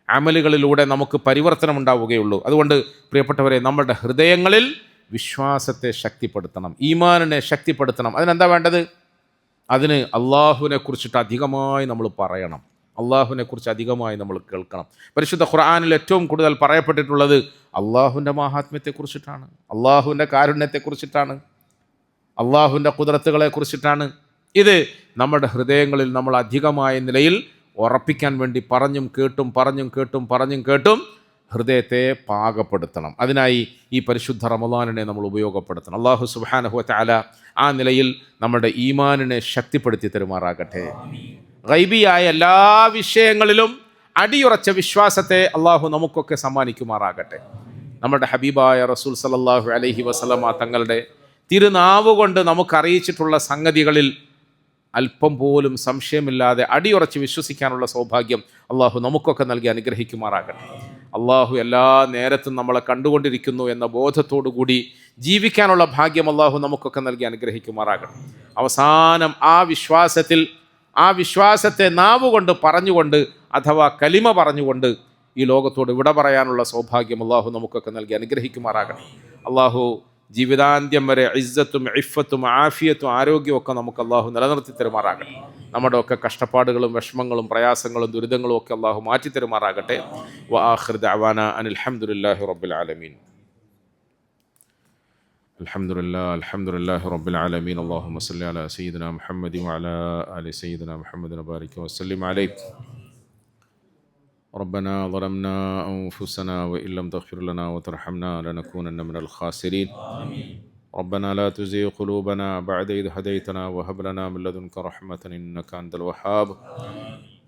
അമലുകളിലൂടെ നമുക്ക് പരിവർത്തനം ഉണ്ടാവുകയുള്ളൂ. അതുകൊണ്ട് പ്രിയപ്പെട്ടവരെ, നമ്മുടെ ഹൃദയങ്ങളിൽ വിശ്വാസത്തെ ശക്തിപ്പെടുത്തണം, ഈമാനിനെ ശക്തിപ്പെടുത്തണം. അതിനെന്താ വേണ്ടത്? അതിന് അള്ളാഹുവിനെ കുറിച്ചിട്ട് അധികമായി നമ്മൾ പറയണം, അള്ളാഹുവിനെ കുറിച്ച് അധികമായി നമ്മൾ കേൾക്കണം. പരിശുദ്ധ ഖുർആനിൽ ഏറ്റവും കൂടുതൽ പറയപ്പെട്ടിട്ടുള്ളത് അള്ളാഹുവിൻ്റെ മാഹാത്മ്യത്തെക്കുറിച്ചിട്ടാണ്, അള്ളാഹുവിൻ്റെ കാരുണ്യത്തെക്കുറിച്ചിട്ടാണ്, അള്ളാഹുവിൻ്റെ ഖുദ്റത്തുകളെ കുറിച്ചിട്ടാണ്. ഇത് നമ്മുടെ ഹൃദയങ്ങളിൽ നമ്മൾ അധികമായ നിലയിൽ ഉറപ്പിക്കാൻ വേണ്ടി പറഞ്ഞും കേട്ടും ഹൃദയത്തെ പാകപ്പെടുത്തണം. അതിനായി ഈ പരിശുദ്ധ റമളാനിനെ നമ്മൾ ഉപയോഗപ്പെടുത്തണം. അല്ലാഹു സുബ്ഹാനഹു വ തആല ആ നിലയിൽ നമ്മുടെ ഈമാനിനെ ശക്തിപ്പെടുത്തി തരുമാറാകട്ടെ. ഗൈബിയായ എല്ലാ വിഷയങ്ങളിലും അടിയുറച്ച വിശ്വാസത്തെ അള്ളാഹു നമുക്കൊക്കെ സമ്മാനിക്കുമാറാകട്ടെ. നമ്മുടെ ഹബീബായ റസൂൽ സല്ലല്ലാഹു അലൈഹി വസല്ലമ തങ്ങളുടെ തിരുനാവ് കൊണ്ട് നമുക്കറിയിച്ചിട്ടുള്ള സംഗതികളിൽ അല്പം പോലും സംശയമില്ലാതെ അടിയുറച്ച് വിശ്വസിക്കാനുള്ള സൗഭാഗ്യം അള്ളാഹു നമുക്കൊക്കെ നൽകി അനുഗ്രഹിക്കുമാറാകട്ടെ. അള്ളാഹു എല്ലാ നേരത്തും നമ്മളെ കണ്ടുകൊണ്ടിരിക്കുന്നു എന്ന ബോധത്തോടു കൂടി ജീവിക്കാനുള്ള ഭാഗ്യം അള്ളാഹു നമുക്കൊക്കെ നൽകി അനുഗ്രഹിക്കുമാറാകട്ടെ. അവസാനം ആ വിശ്വാസത്തെ നാവുകൊണ്ട് പറഞ്ഞുകൊണ്ട്, അഥവാ കലിമ പറഞ്ഞുകൊണ്ട് ഈ ലോകത്തോട് വിട പറയാനുള്ള സൗഭാഗ്യം അള്ളാഹു നമുക്കൊക്കെ നൽകി അനുഗ്രഹിക്കുമാറാകട്ടെ. അള്ളാഹു ജീവിതാന്ത്യം വരെ ഇസ്സത്തും ഇഫ്ഫത്തും ആഫിയത്തും ആരോഗ്യവും ഒക്കെ നമുക്ക് അള്ളാഹു നിലനിർത്തി തരുമാറാകട്ടെ. നമ്മുടെ ഒക്കെ കഷ്ടപ്പാടുകളും വിഷമങ്ങളും പ്രയാസങ്ങളും ദുരിതങ്ങളും ഒക്കെ അള്ളാഹു മാറ്റി തരുമാറാകട്ടെ. വ ആഖിറു ദഅവാന അനിൽ ഹംദുലില്ലാഹി റബ്ബിൽ ആലമീൻ. അൽഹംദുലില്ലാഹി റബ്ബിൽ ആലമീൻ. അല്ലാഹുമ്മ സ്വല്ലി അലാ സയ്യിദിനാ മുഹമ്മദി വഅലാ ആലി സയ്യിദിനാ മുഹമ്മദിൻ വബാരിക വസല്ലിം അലൈഹി. ربنا ظلمنا أنفسنا وإن لم تغفر لنا وترحمنا لنكونن من الخاسرين. ربنا لا تزغ قلوبنا بعد إذ هديتنا وهب لنا من لدنك رحمة إنك أنت الوهاب.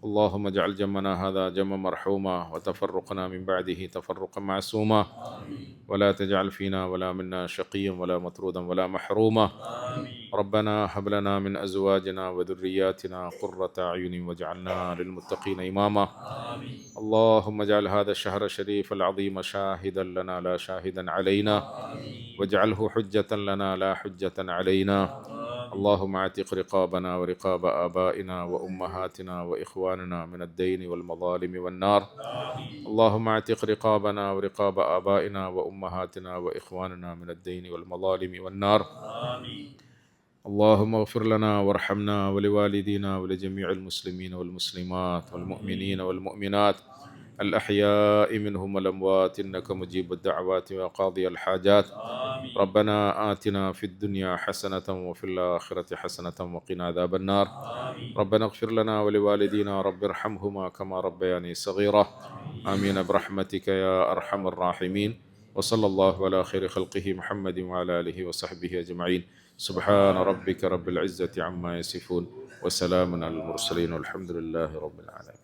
اللهم اجعل جمعنا هذا جمعا مرحوما وتفرقنا من بعده تفرقا معصوما ولا تجعل فينا ولا منا شقيا ولا مطرودا ولا محروما. ربنا هب لنا من أزواجنا وذرياتنا قرة أعين واجعلنا للمتقين إماما. اللهم اجعل هذا الشهر الشريف العظيم شاهدا لنا لا شاهدا علينا واجعله حجة لنا لا حجة علينا. اللهم اعتق رقابنا ورقاب آبائنا وأمهاتنا وإخواننا من الدين والمظالم والنار. اللهم اعتق رقابنا ورقاب آبائنا وأمهاتنا وإخواننا من الدين والمظالم والنار. اللهم اغفر لنا وارحمنا ولوالدينا ولجميع المسلمين والمسلمات والمؤمنين والمؤمنات الأحياء منهم والأموات إنك مجيب الدعوات وقاضي الحاجات. ربنا آتنا في الدنيا حسنة وفي الآخرة حسنة وقنا عذاب النار. ربنا اغفر لنا ولوالدينا رب ارحمهما كما ربياني صغيرا. آمين برحمتك يا أرحم الراحمين. وصلى الله على خير خلقه محمد وعلى آله وصحبه أجمعين. سبحان ربك رب العزة عما يصفون وسلام على المرسلين والحمد لله رب العالمين.